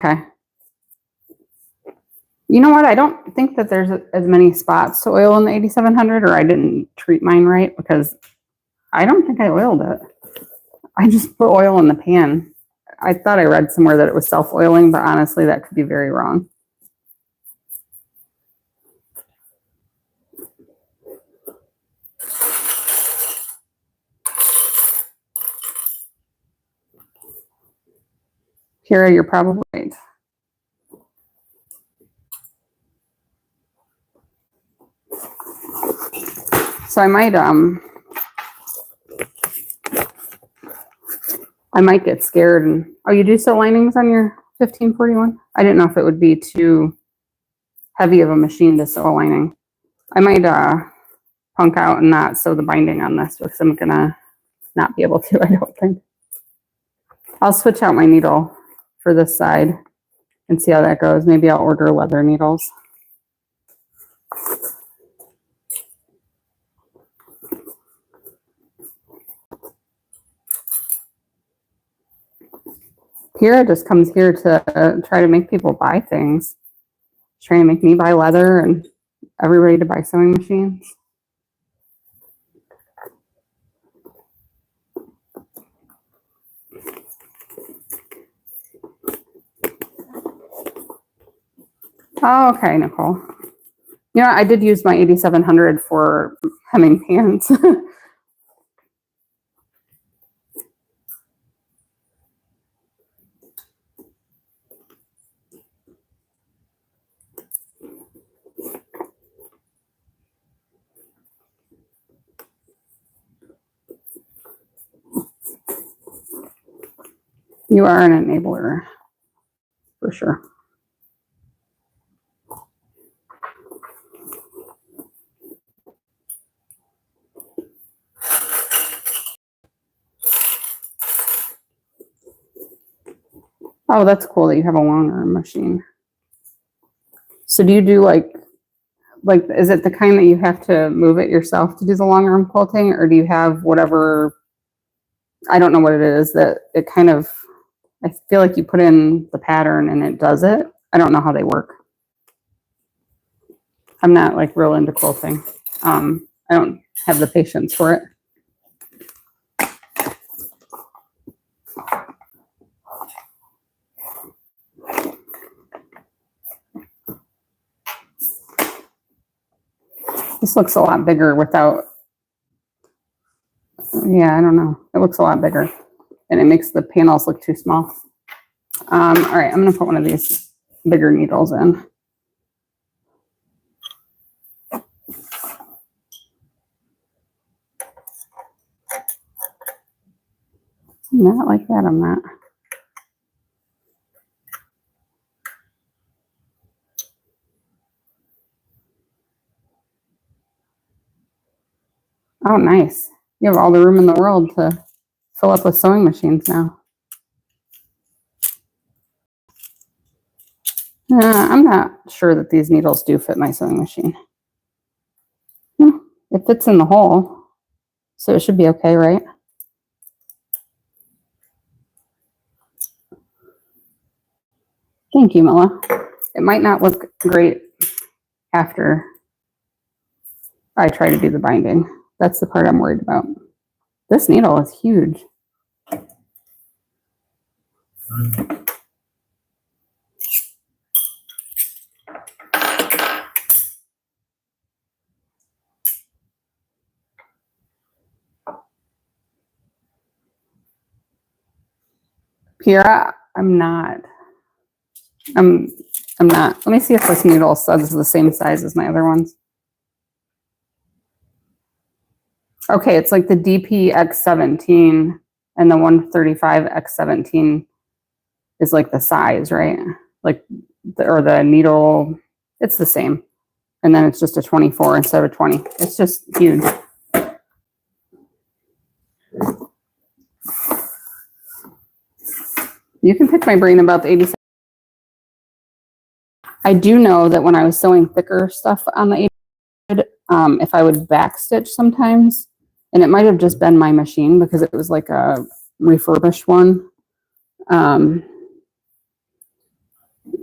Okay. You know what? I don't think that there's as many spots to oil in the 8700, or I didn't treat mine right because I don't think I oiled it. I just put oil in the pan. I thought I read somewhere that it was self-oiling, but honestly, that could be very wrong. Kira, you're probably right. So I might get scared and, oh, you do sew linings on your 1541? I didn't know if it would be too heavy of a machine to sew a lining. I might punk out and not sew the binding on this because I'm gonna not be able to, I don't think. I'll switch out my needle for this side and see how that goes. Maybe I'll order leather needles. Kira just comes here to try to make people buy things. She's trying to make me buy leather and everybody to buy sewing machines. Oh, okay, Nicole. You know, I did use my 8700 for hemming pants. You are an enabler, for sure. Oh, that's cool that you have a long arm machine. So do you do like, is it the kind that you have to move it yourself to do the long arm quilting, or do you have whatever, I don't know what it is, that it kind of, I feel like you put in the pattern and it does it. I don't know how they work. I'm not like real into quilting. I don't have the patience for it. This looks a lot bigger without, yeah, I don't know. It looks a lot bigger and it makes the panels look too small. All right, I'm going to put one of these bigger needles in. Not like that, I'm not. Oh, nice. You have all the room in the world to fill up with sewing machines now. I'm not sure that these needles do fit my sewing machine. It fits in the hole, so it should be okay, right? Thank you, Milla. It might not look great after I try to do the binding. That's the part I'm worried about. This needle is huge. Kira, I'm not. I'm not. Let me see if this needle says the same size as my other ones. Okay, it's like the DPX17 and the 135X17 is like the size, right? Like, or the needle, it's the same. And then it's just a 24 instead of 20. It's just huge. You can pick my brain about the 87. I do know that when I was sewing thicker stuff on the 800, if I would backstitch sometimes, and it might have just been my machine because it was like a refurbished one,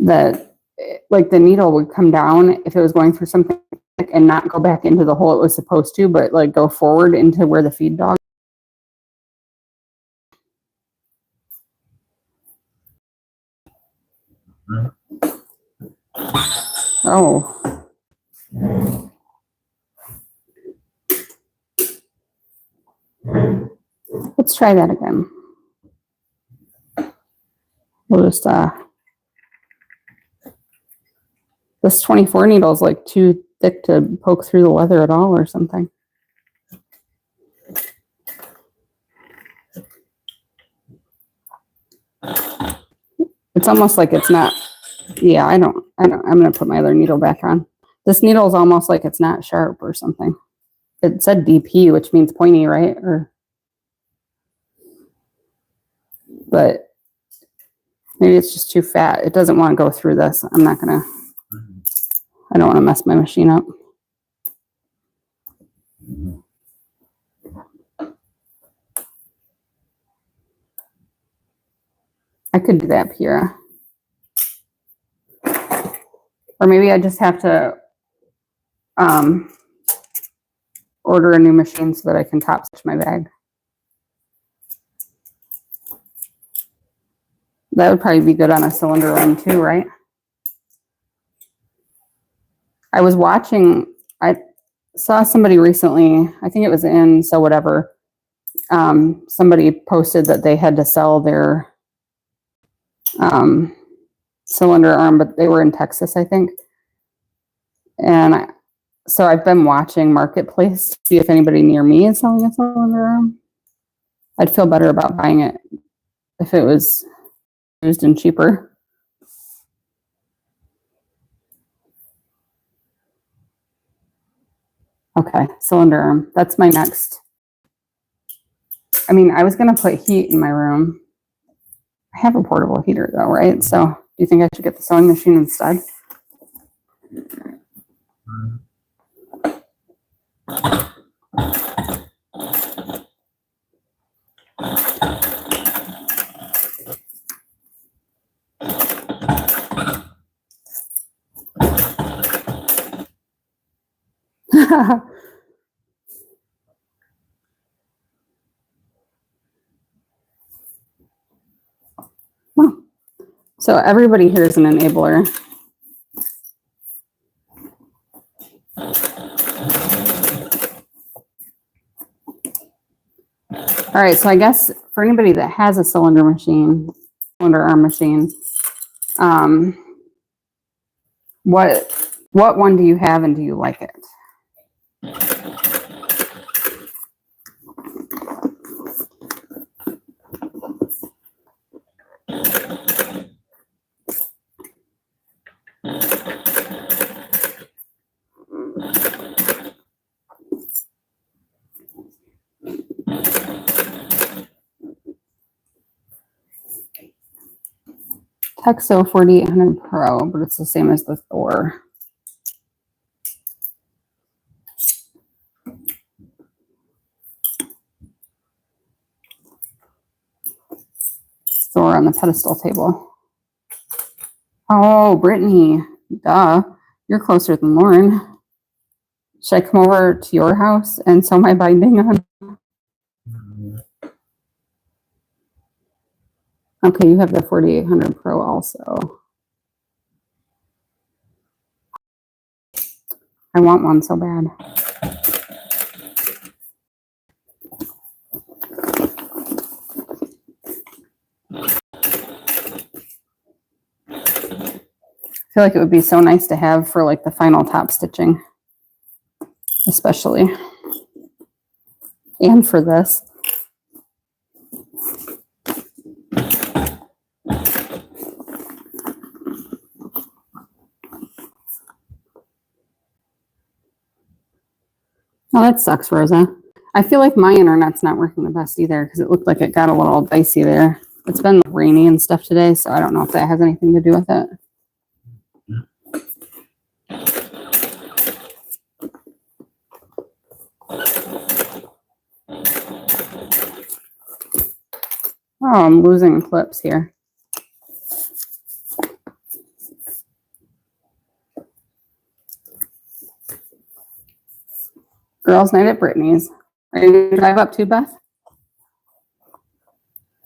that like the needle would come down if it was going through something and not go back into the hole it was supposed to, but like go forward into where the feed dog. Oh. Let's try that again. We'll just, this 24 needle is like too thick to poke through the leather at all or something. It's almost like it's not, yeah, I'm going to put my other needle back on. This needle is almost like it's not sharp or something. It said DP, which means pointy, right? But maybe it's just too fat. It doesn't want to go through this. I don't want to mess my machine up. I could do that, Pira. Or maybe I just have to order a new machine so that I can top stitch my bag. That would probably be good on a cylinder run too, right? I was watching, I saw somebody recently, I think it was in So Whatever, somebody posted that they had to sell their cylinder arm, but they were in Texas, I think. And so I've been watching Marketplace to see if anybody near me is selling a cylinder arm. I'd feel better about buying it if it was used and cheaper. Okay, cylinder arm. That's my next. I mean, I was going to put heat in my room. I have a portable heater though, right? So do you think I should get the sewing machine instead? Well, so everybody here is an enabler. All right, so I guess for anybody that has a cylinder arm machine, what one do you have and do you like it? Texo 4800 Pro, but it's the same as the Thor. Thor on the pedestal table. Oh, Brittany, duh. You're closer than Lauren. Should I come over to your house and sew my binding on? Okay, you have the 4800 Pro also. I want one so bad. I feel like it would be so nice to have for like the final top stitching, especially. And for this. Oh, that sucks, Rosa. I feel like my internet's not working the best either because it looked like it got a little dicey there. It's been rainy and stuff today, so I don't know if that has anything to do with it. Oh, I'm losing clips here. Girls' night at Brittany's. Are you going to drive up too, Beth?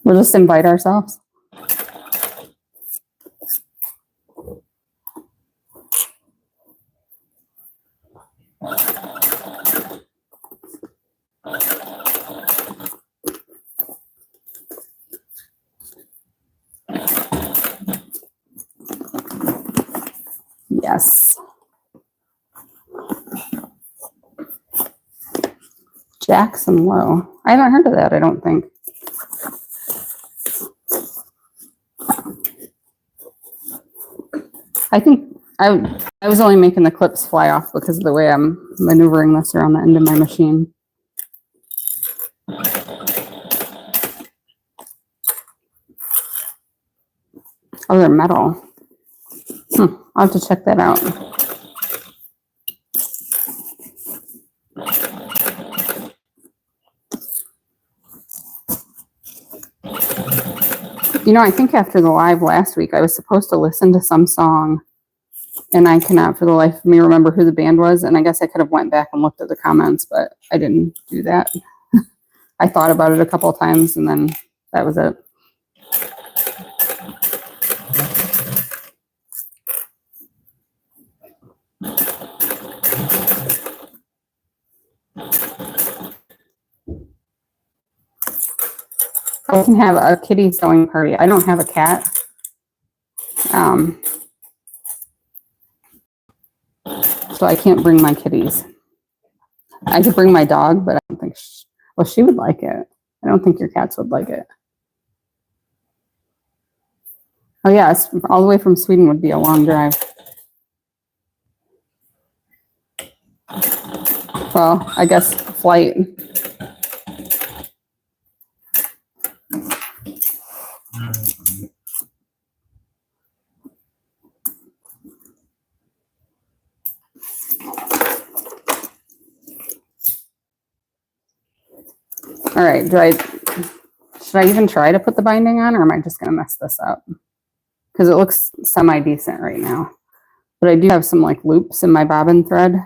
We'll just invite ourselves. Yes. Jackson Low. I haven't heard of that, I don't think. I think I was only making the clips fly off because of the way I'm maneuvering this around the end of my machine. Oh, they're metal. I'll have to check that out. You know, I think after the live last week, I was supposed to listen to some song, and I cannot for the life of me remember who the band was, and I guess I could have went back and looked at the comments, but I didn't do that. I thought about it a couple of times, and then that was it. I can have a kitty sewing party. I don't have a cat. So I can't bring my kitties. I could bring my dog, but I don't think well, she would like it. I don't think your cats would like it. Oh yeah, all the way from Sweden would be a long drive. Well, I guess flight. All right, should I even try to put the binding on, or am I just going to mess this up? Because it looks semi-decent right now. But I do have some like loops in my bobbin thread.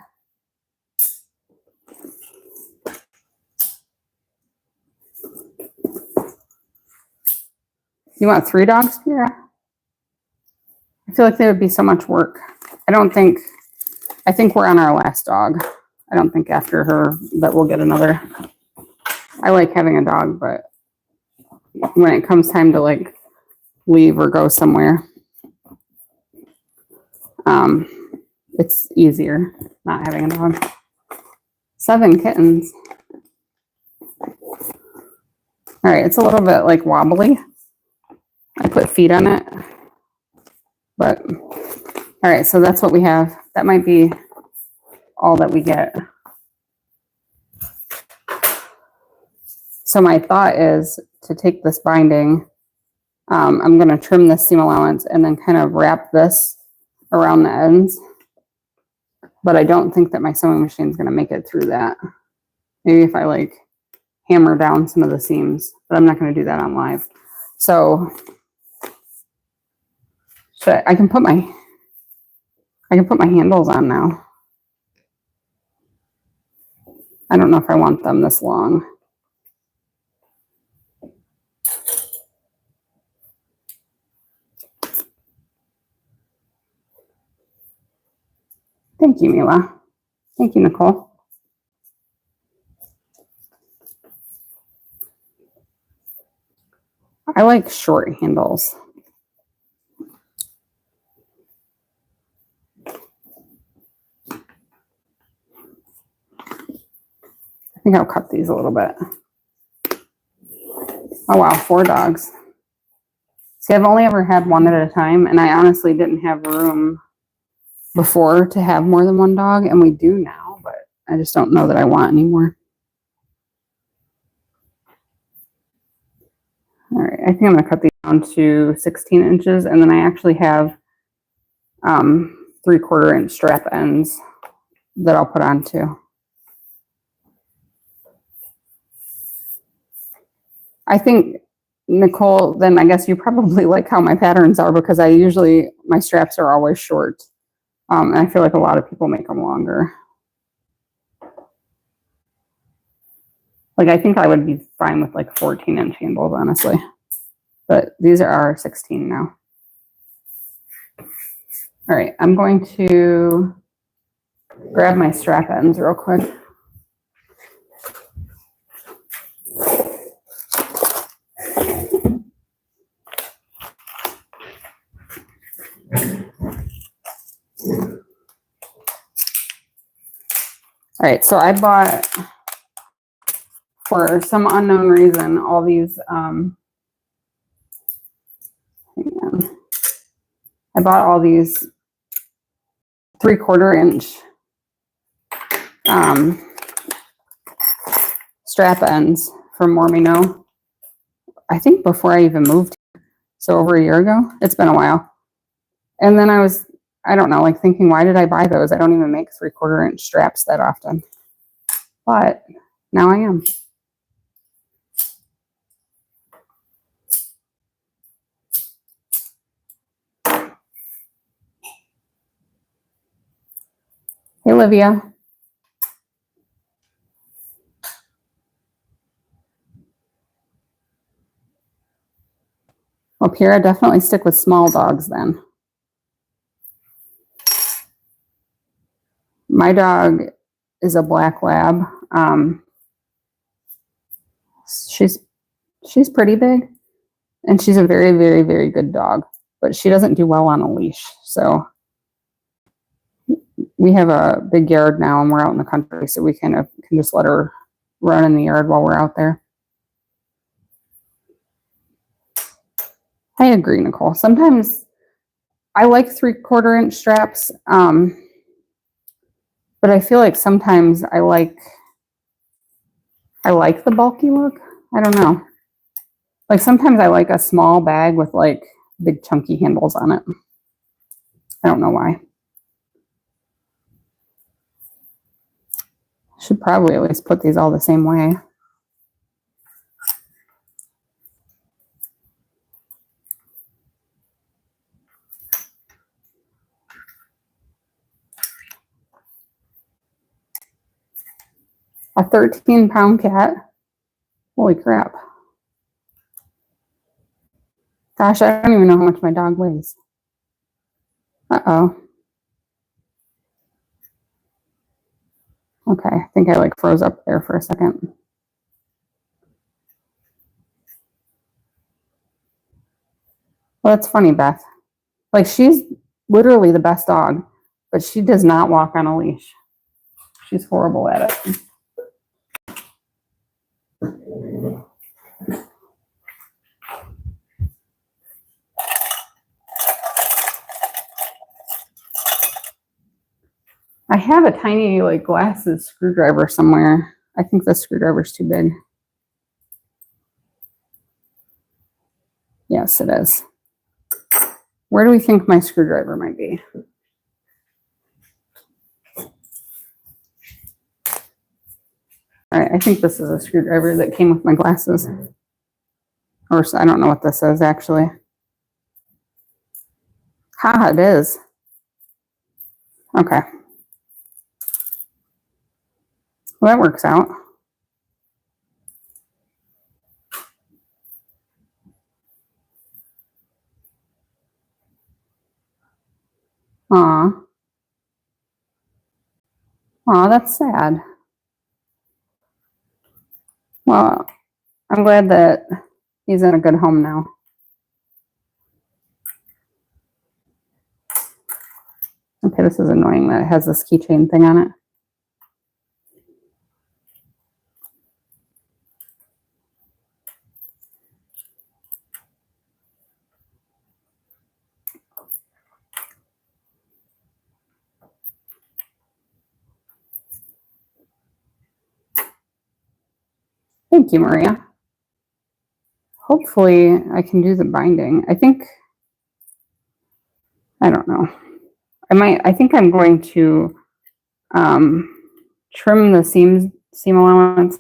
You want 3 dogs, Kira? I feel like they would be so much work. I think we're on our last dog. I don't think after her that we'll get another. I like having a dog, but when it comes time to like leave or go somewhere, it's easier not having a dog. 7 kittens. All right, it's a little bit like wobbly. I put feet on it, but all right, so that's what we have. That might be all that we get. So my thought is to take this binding, I'm going to trim this seam allowance and then kind of wrap this around the ends. But I don't think that my sewing machine is going to make it through that. Maybe if I like hammer down some of the seams, but I'm not going to do that on live. So I can put my handles on now. I don't know if I want them this long. Thank you, Mila. Thank you, Nicole. I like short handles. I think I'll cut these a little bit. Oh wow, 4 dogs. See, I've only ever had one at a time, and I honestly didn't have room before to have more than 1 dog, and we do now, but I just don't know that I want anymore. All right, I think I'm going to cut these down to 16 inches, and then I actually have 3/4 inch strap ends that I'll put on too. I think, Nicole, then I guess you probably like how my patterns are, because my straps are always short. And I feel like a lot of people make them longer. Like, I think I would be fine with like 14-inch handles, honestly. But these are our 16 now. All right, I'm going to grab my strap ends real quick. All right, so I bought, for some unknown reason, all these, hang on. I bought all these 3/4 inch strap ends from Mormino. I think before I even moved, so over a year ago. It's been a while. And then I don't know, like thinking, why did I buy those? I don't even make 3/4 inch straps that often. But now I am. Hey, Olivia. Well, Pierre, definitely stick with small dogs then. My dog is a black lab. She's pretty big, and she's a very, very, very good dog, but she doesn't do well on a leash. So we have a big yard now, and we're out in the country, so we kind of can just let her run in the yard while we're out there. I agree, Nicole. Sometimes I like 3/4 inch straps, but I feel like sometimes I like the bulky look. I don't know. Like sometimes I like a small bag with like big chunky handles on it. I don't know why. Should probably at least put these all the same way. A 13-pound cat. Holy crap. Gosh, I don't even know how much my dog weighs. Uh-oh. Okay, I think I like froze up there for a second. Well, that's funny, Beth. Like, she's literally the best dog, but she does not walk on a leash. She's horrible at it. I have a tiny, like, glasses screwdriver somewhere. I think the screwdriver's too big. Yes, it is. Where do we think my screwdriver might be? All right, I think this is a screwdriver that came with my glasses. Or I don't know what this is, actually. Ha, it is. Okay. Well, that works out. Aw. Aw, that's sad. Well, I'm glad that he's in a good home now. Okay, this is annoying that it has this keychain thing on it. Thank you, Maria. Hopefully I can do the binding. I don't know. I think I'm going to trim the seam allowance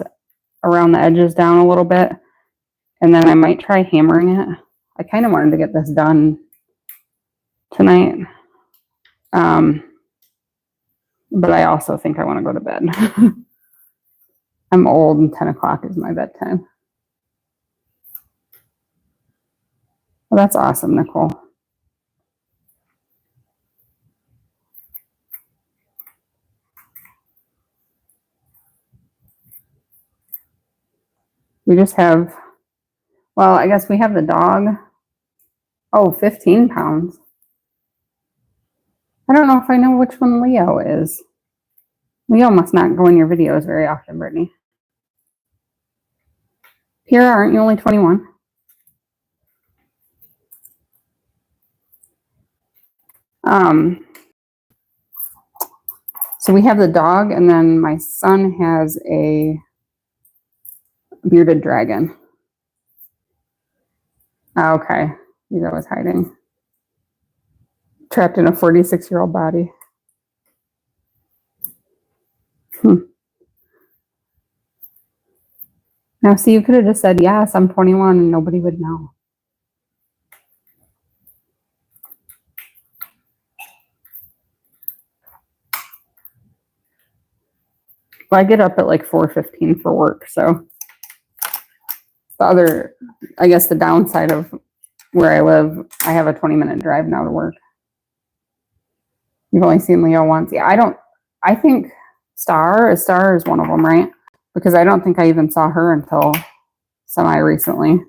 around the edges down a little bit, and then I might try hammering it. I kind of wanted to get this done tonight, but I also think I want to go to bed. I'm old and 10 o'clock is my bedtime. Well, that's awesome, Nicole. We just have, well, I guess we have the dog. Oh, 15 pounds. I don't know if I know which one Leo is. Leo must not go in your videos very often, Brittany. Pierre, aren't you only 21? So we have the dog, and then my son has a bearded dragon. Okay, Hugo was hiding. Trapped in a 46-year-old body. Now, see, you could have just said, yes, I'm 21, and nobody would know. Well, I get up at like 4:15 for work, so the other, I guess the downside of where I live, I have a 20-minute drive now to work. You've only seen Leo once. Yeah, I think Star is one of them, right? Because I don't think I even saw her until semi-recently.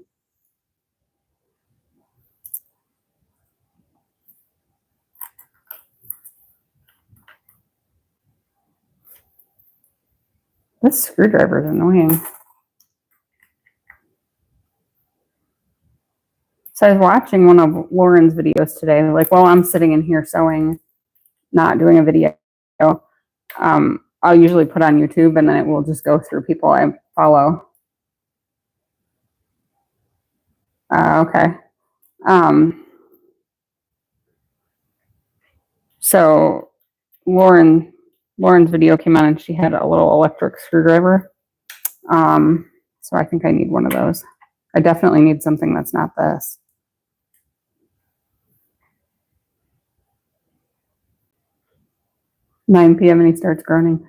This screwdriver is annoying. So I was watching one of Lauren's videos today. Like, while I'm sitting in here sewing, not doing a video, I'll usually put on YouTube, and then it will just go through people I follow. Okay. So Lauren's video came on, and she had a little electric screwdriver. So I think I need one of those. I definitely need something that's not this. "9 p.m. and he starts groaning."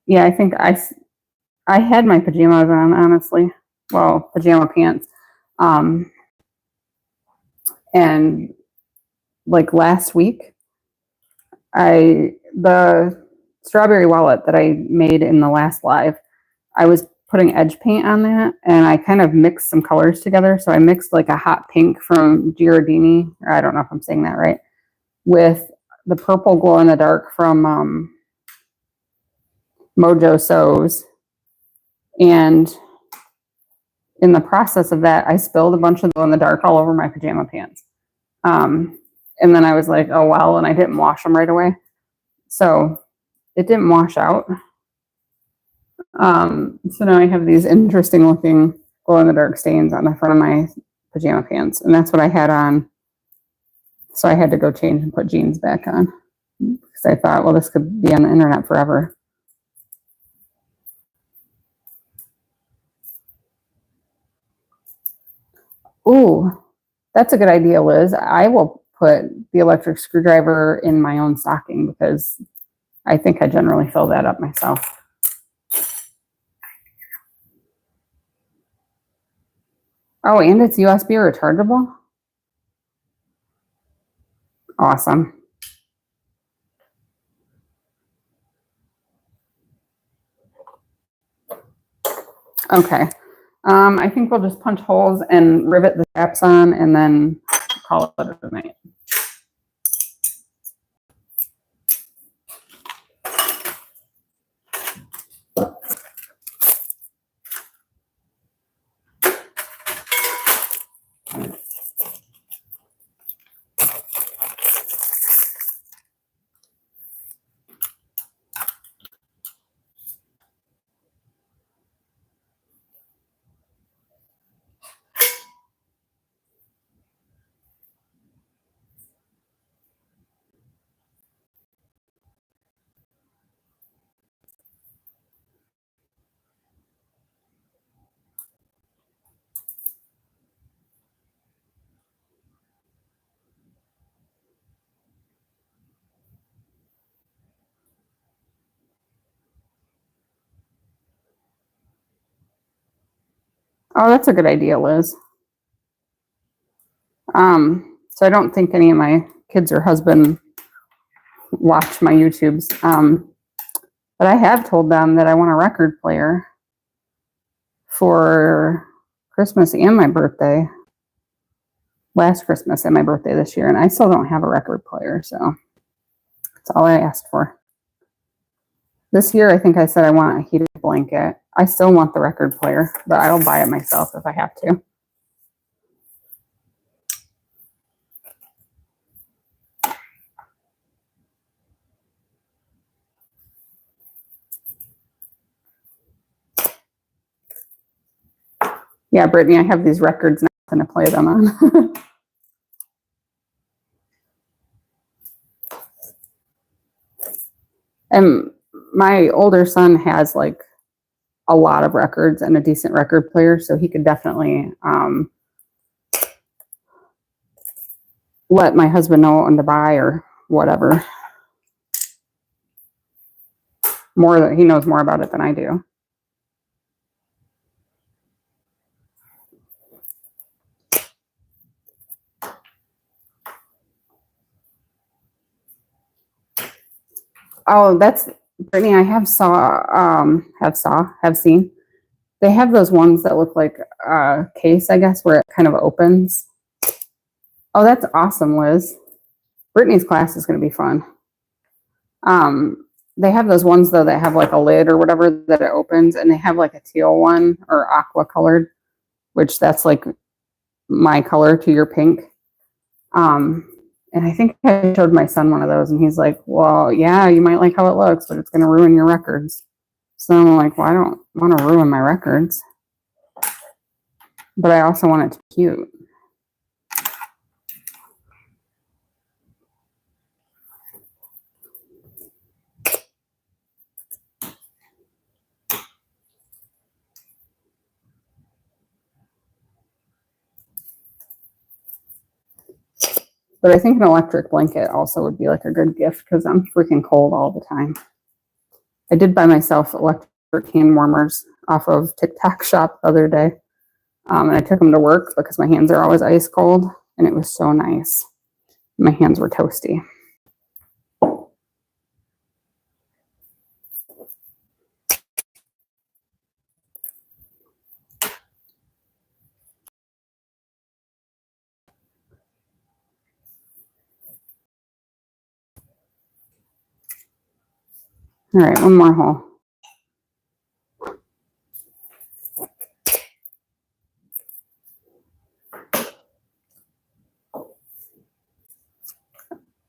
Yeah, I think I had my pajamas on, honestly. Well, pajama pants. And like last week, the strawberry wallet that I made in the last live, I was putting edge paint on that, and I kind of mixed some colors together. So I mixed like a hot pink from Giardini, or I don't know if I'm saying that right, with the purple glow in the dark from Mojo Sews. And in the process of that, I spilled a bunch of glow in the dark all over my pajama pants. And then I was like, oh, well, and I didn't wash them right away. So it didn't wash out. So now I have these interesting looking glow in the dark stains on the front of my pajama pants. And that's what I had on. So I had to go change and put jeans back on. Because I thought, well, this could be on the internet forever. Ooh, that's a good idea, Liz. I will put the electric screwdriver in my own stocking, because I think I generally fill that up myself. Oh, and it's USB rechargeable? Awesome. Okay. I think we'll just punch holes and rivet the straps on, and then call it a night. Oh, that's a good idea, Liz. So I don't think any of my kids or husband watch my YouTubes. But I have told them that I want a record player for Christmas and my birthday. Last Christmas and my birthday this year, and I still don't have a record player, so that's all I asked for. This year, I think I said I want a heated blanket. I still want the record player, but I'll buy it myself if I have to. Yeah, Brittany, I have these records now. I'm going to play them on. And my older son has like a lot of records and a decent record player, so he could definitely let my husband know when to buy or whatever. He knows more about it than I do. Oh, that's Brittany. I have seen. They have those ones that look like a case, I guess, where it kind of opens. Oh, that's awesome, Liz. Brittany's class is going to be fun. They have those ones though that have like a lid or whatever that it opens, and they have like a teal one or aqua colored, which that's like my color to your pink. And I think I showed my son one of those, and he's like, well, yeah, you might like how it looks, but it's going to ruin your records. So I'm like, well, I don't want to ruin my records, but I also want it to be cute. But I think an electric blanket also would be like a good gift because I'm freaking cold all the time. I did buy myself electric hand warmers off of TikTok shop the other day. And I took them to work because my hands are always ice cold, and it was so nice. My hands were toasty. All right, one more hole.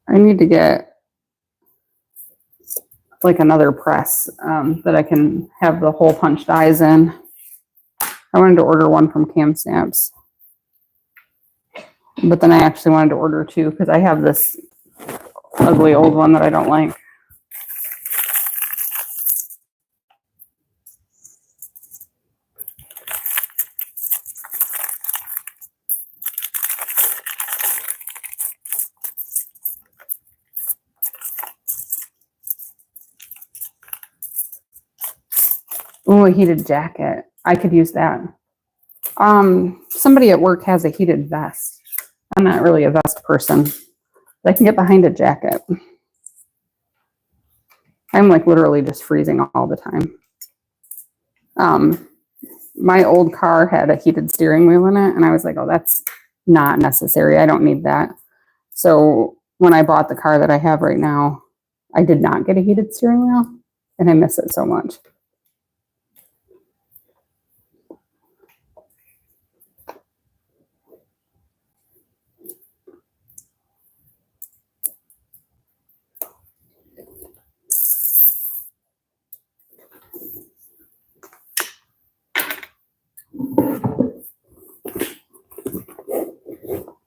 I need to get like another press that I can have the hole punched eyes in. I wanted to order one from Cam Stamps, but then I actually wanted to order two because I have this ugly old one that I don't like. Oh, a heated jacket. I could use that. Somebody at work has a heated vest. I'm not really a vest person. I can get behind a jacket. I'm like literally just freezing all the time. My old car had a heated steering wheel in it, and I was like, oh, that's not necessary. I don't need that. So when I bought the car that I have right now, I did not get a heated steering wheel, and I miss it so much.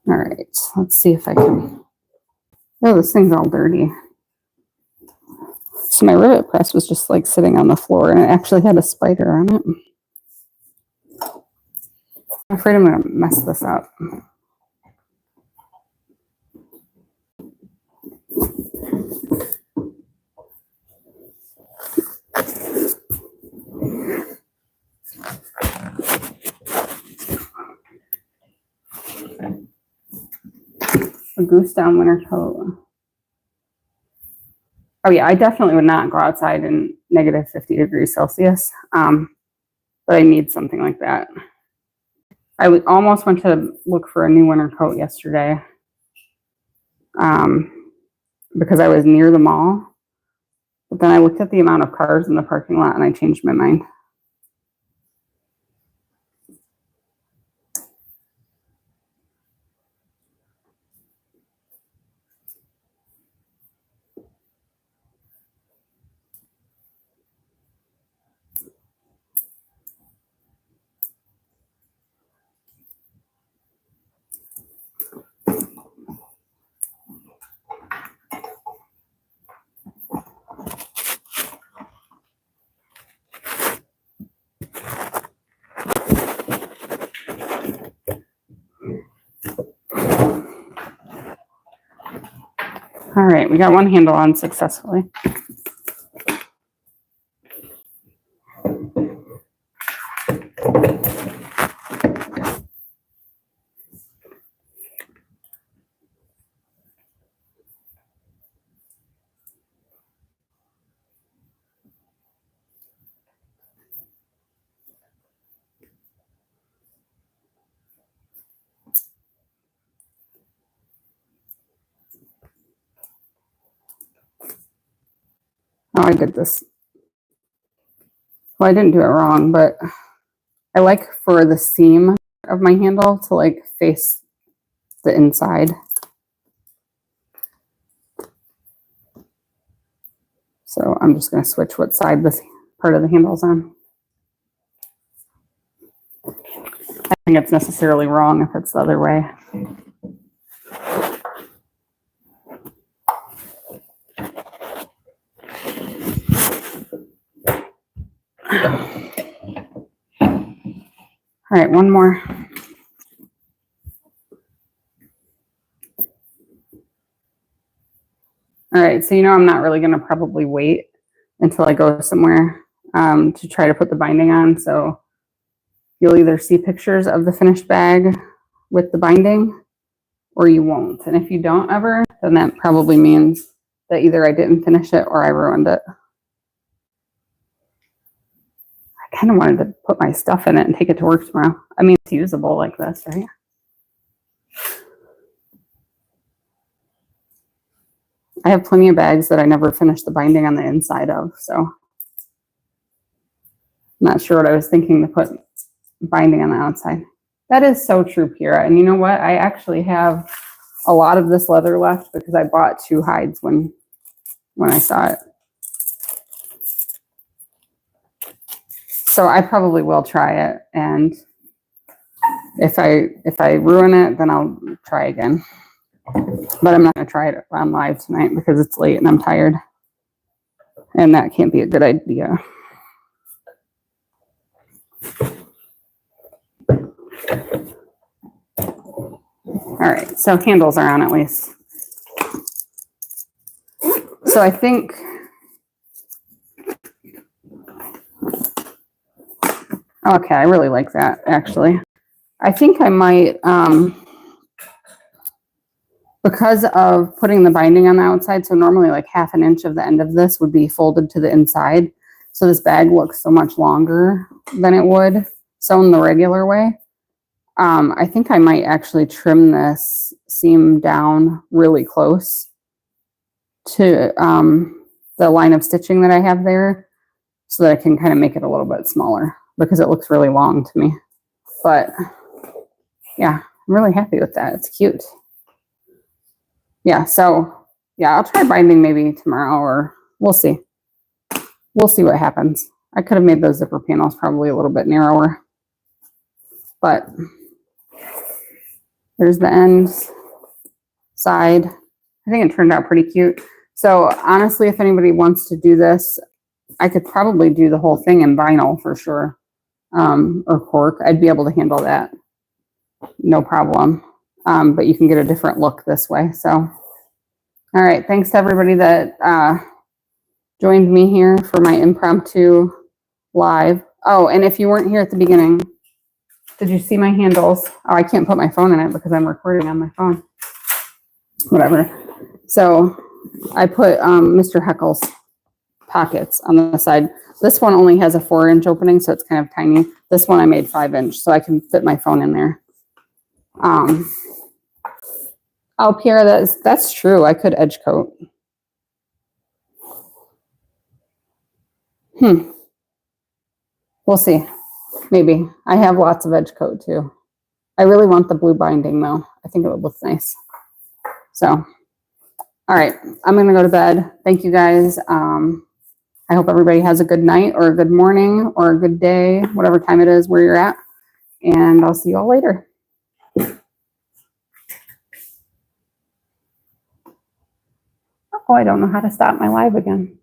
All right, let's see if I can. Oh, this thing's all dirty. So my rivet press was just like sitting on the floor, and it actually had a spider on it. I'm afraid I'm going to mess this up. A goose down winter coat. Oh yeah, I definitely would not go outside in negative 50 degrees Celsius. But I need something like that. I almost went to look for a new winter coat yesterday because I was near the mall. But then I looked at the amount of cars in the parking lot and I changed my mind. All right, we got one handle on successfully. Oh, I did this. Well, I didn't do it wrong, but I like for the seam of my handle to like face the inside. So I'm just going to switch what side this part of the handle's on. I think it's necessarily wrong if it's the other way. All right, one more. All right, so I'm not really going to probably wait until I go somewhere to try to put the binding on. So you'll either see pictures of the finished bag with the binding or you won't. And if you don't ever, then that probably means that either I didn't finish it or I ruined it. I kind of wanted to put my stuff in it and take it to work tomorrow. I mean, it's usable like this, right? I have plenty of bags that I never finished the binding on the inside of, so I'm not sure what I was thinking to put binding on the outside. That is so true, Kira. And you know what? I actually have a lot of this leather left because I bought 2 hides when I saw it. So I probably will try it, and if I ruin it, then I'll try again. But I'm not going to try it on live tonight because it's late and I'm tired. And that can't be a good idea. All right, so handles are on at least. So I think okay, I really like that actually. I think I might because of putting the binding on the outside, so normally like 1/2 inch of the end of this would be folded to the inside. So this bag looks so much longer than it would sewn the regular way. I think I might actually trim this seam down really close to the line of stitching that I have there so that I can kind of make it a little bit smaller because it looks really long to me. But yeah, I'm really happy with that. It's cute. Yeah, so yeah, I'll try binding maybe tomorrow or we'll see. We'll see what happens. I could have made those zipper panels probably a little bit narrower. But there's the end side. I think it turned out pretty cute. So honestly, if anybody wants to do this, I could probably do the whole thing in vinyl for sure. Or cork. I'd be able to handle that. No problem. But you can get a different look this way. So, all right. Thanks to everybody that joined me here for my impromptu live. Oh, and if you weren't here at the beginning, did you see my handles? Oh, I can't put my phone in it because I'm recording on my phone. Whatever. So I put Mr. Heckle's pockets on the side. This one only has a 4-inch opening, so it's kind of tiny. This one I made 5-inch, so I can fit my phone in there. Oh, Pierre, that's true. I could edge coat. We'll see. Maybe. I have lots of edge coat too. I really want the blue binding though. I think it would look nice. So, all right. I'm going to go to bed. Thank you guys. I hope everybody has a good night or a good morning or a good day, whatever time it is where you're at. And I'll see you all later. Oh, I don't know how to stop my live again.